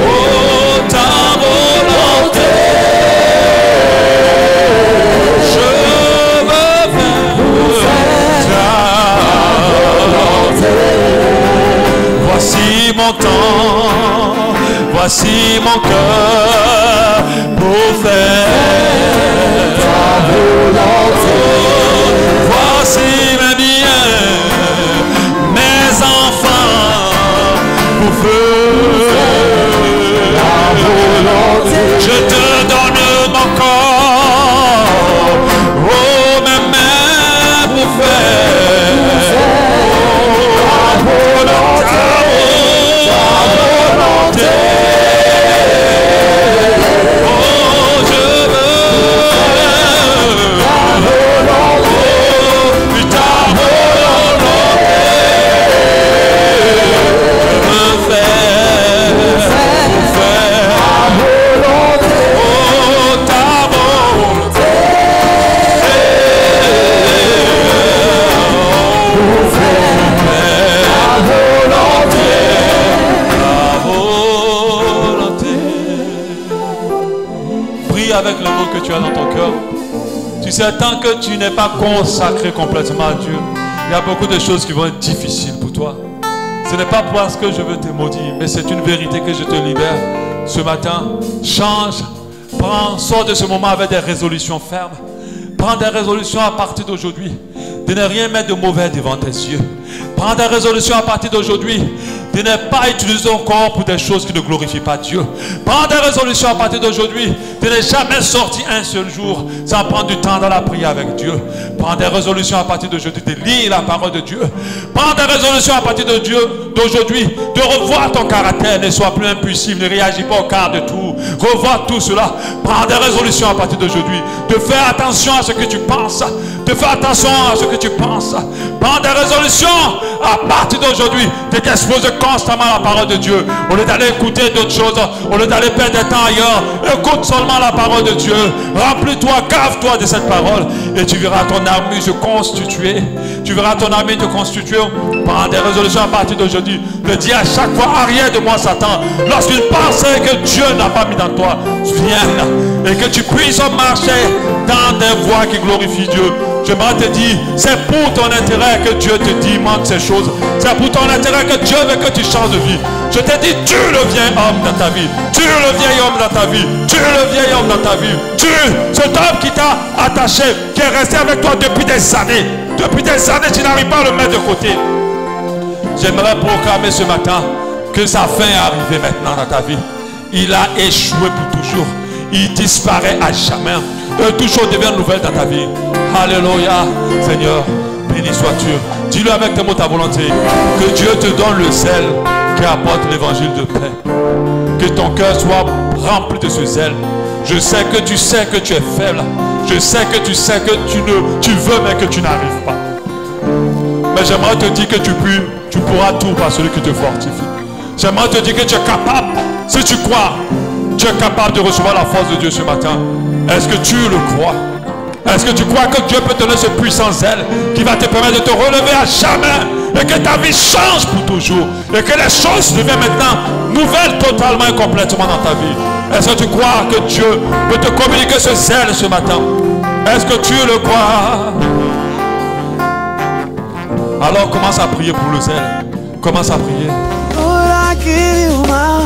oh ta volonté. Je veux faire ta volonté. Voici mon temps, voici mon cœur pour faire ta volonté. Voici mes biens, mes enfants pour faire ta volonté. Je te donne mon corps, oh mes mains pour faire ta volonté. Avec le mot que tu as dans ton cœur. Tu sais, tant que tu n'es pas consacré complètement à Dieu, il y a beaucoup de choses qui vont être difficiles pour toi. Ce n'est pas parce que je veux te maudire, mais c'est une vérité que je te libère ce matin. Change, prends, sors de ce moment avec des résolutions fermes. Prends des résolutions à partir d'aujourd'hui. de ne rien mettre de mauvais devant tes yeux. Prends ta résolution à partir d'aujourd'hui de ne pas utiliser ton corps pour des choses qui ne glorifient pas Dieu. Prends ta résolution à partir d'aujourd'hui de ne jamais sortir un seul jour sans prendre du temps dans la prière avec Dieu. Prends des résolutions à partir d'aujourd'hui de lire la parole de Dieu. Prends des résolutions à partir d'aujourd'hui de revoir ton caractère. Ne sois plus impulsif, ne réagis pas au quart de tour. Revois tout cela. Prends des résolutions à partir d'aujourd'hui de faire attention à ce que tu penses. De faire attention à ce que tu penses. Prends des résolutions à partir d'aujourd'hui de t'exposer constamment à la parole de Dieu. Au lieu d'aller écouter d'autres choses, au lieu d'aller perdre du temps ailleurs, écoute seulement la parole de Dieu. Remplis-toi, gave-toi de cette parole et tu verras ton armure se constituer. Tu verras ton armure te constituer. Prends des résolutions à partir d'aujourd'hui de dire à chaque fois: arrière de moi Satan, lorsqu'une pensée que Dieu n'a pas mis dans toi vienne et que tu puisses marcher dans des voies qui glorifient Dieu. J'aimerais te dire, c'est pour ton intérêt que Dieu te dit manque ces choses. C'est pour ton intérêt que Dieu veut que tu changes de vie. Je te dis, tue le vieil homme dans ta vie. Tue le vieil homme dans ta vie. Tue le vieil homme dans ta vie. Tue cet homme qui t'a attaché, qui est resté avec toi depuis des années. Depuis des années, tu n'arrives pas à le mettre de côté. J'aimerais proclamer ce matin que sa fin est arrivée maintenant dans ta vie. Il a échoué pour toujours. Il disparaît à jamais. Et toute chose devient nouvelle dans ta vie. Alléluia. Seigneur, béni sois-tu. Dis-le avec tes mots, ta volonté. Que Dieu te donne le zèle qui apporte l'évangile de paix. Que ton cœur soit rempli de ce zèle. Je sais que tu es faible. Je sais que tu veux mais que tu n'arrives pas. Mais j'aimerais te dire que tu pourras tout par celui qui te fortifie. J'aimerais te dire que tu es capable. Si tu crois, tu es capable de recevoir la force de Dieu ce matin. Est-ce que tu le crois? Est-ce que tu crois que Dieu peut te donner ce puissant zèle qui va te permettre de te relever à jamais et que ta vie change pour toujours et que les choses deviennent maintenant nouvelles totalement et complètement dans ta vie? Est-ce que tu crois que Dieu peut te communiquer ce zèle ce matin? Est-ce que tu le crois? Alors commence à prier pour le zèle. Commence à prier. Lord, I give you my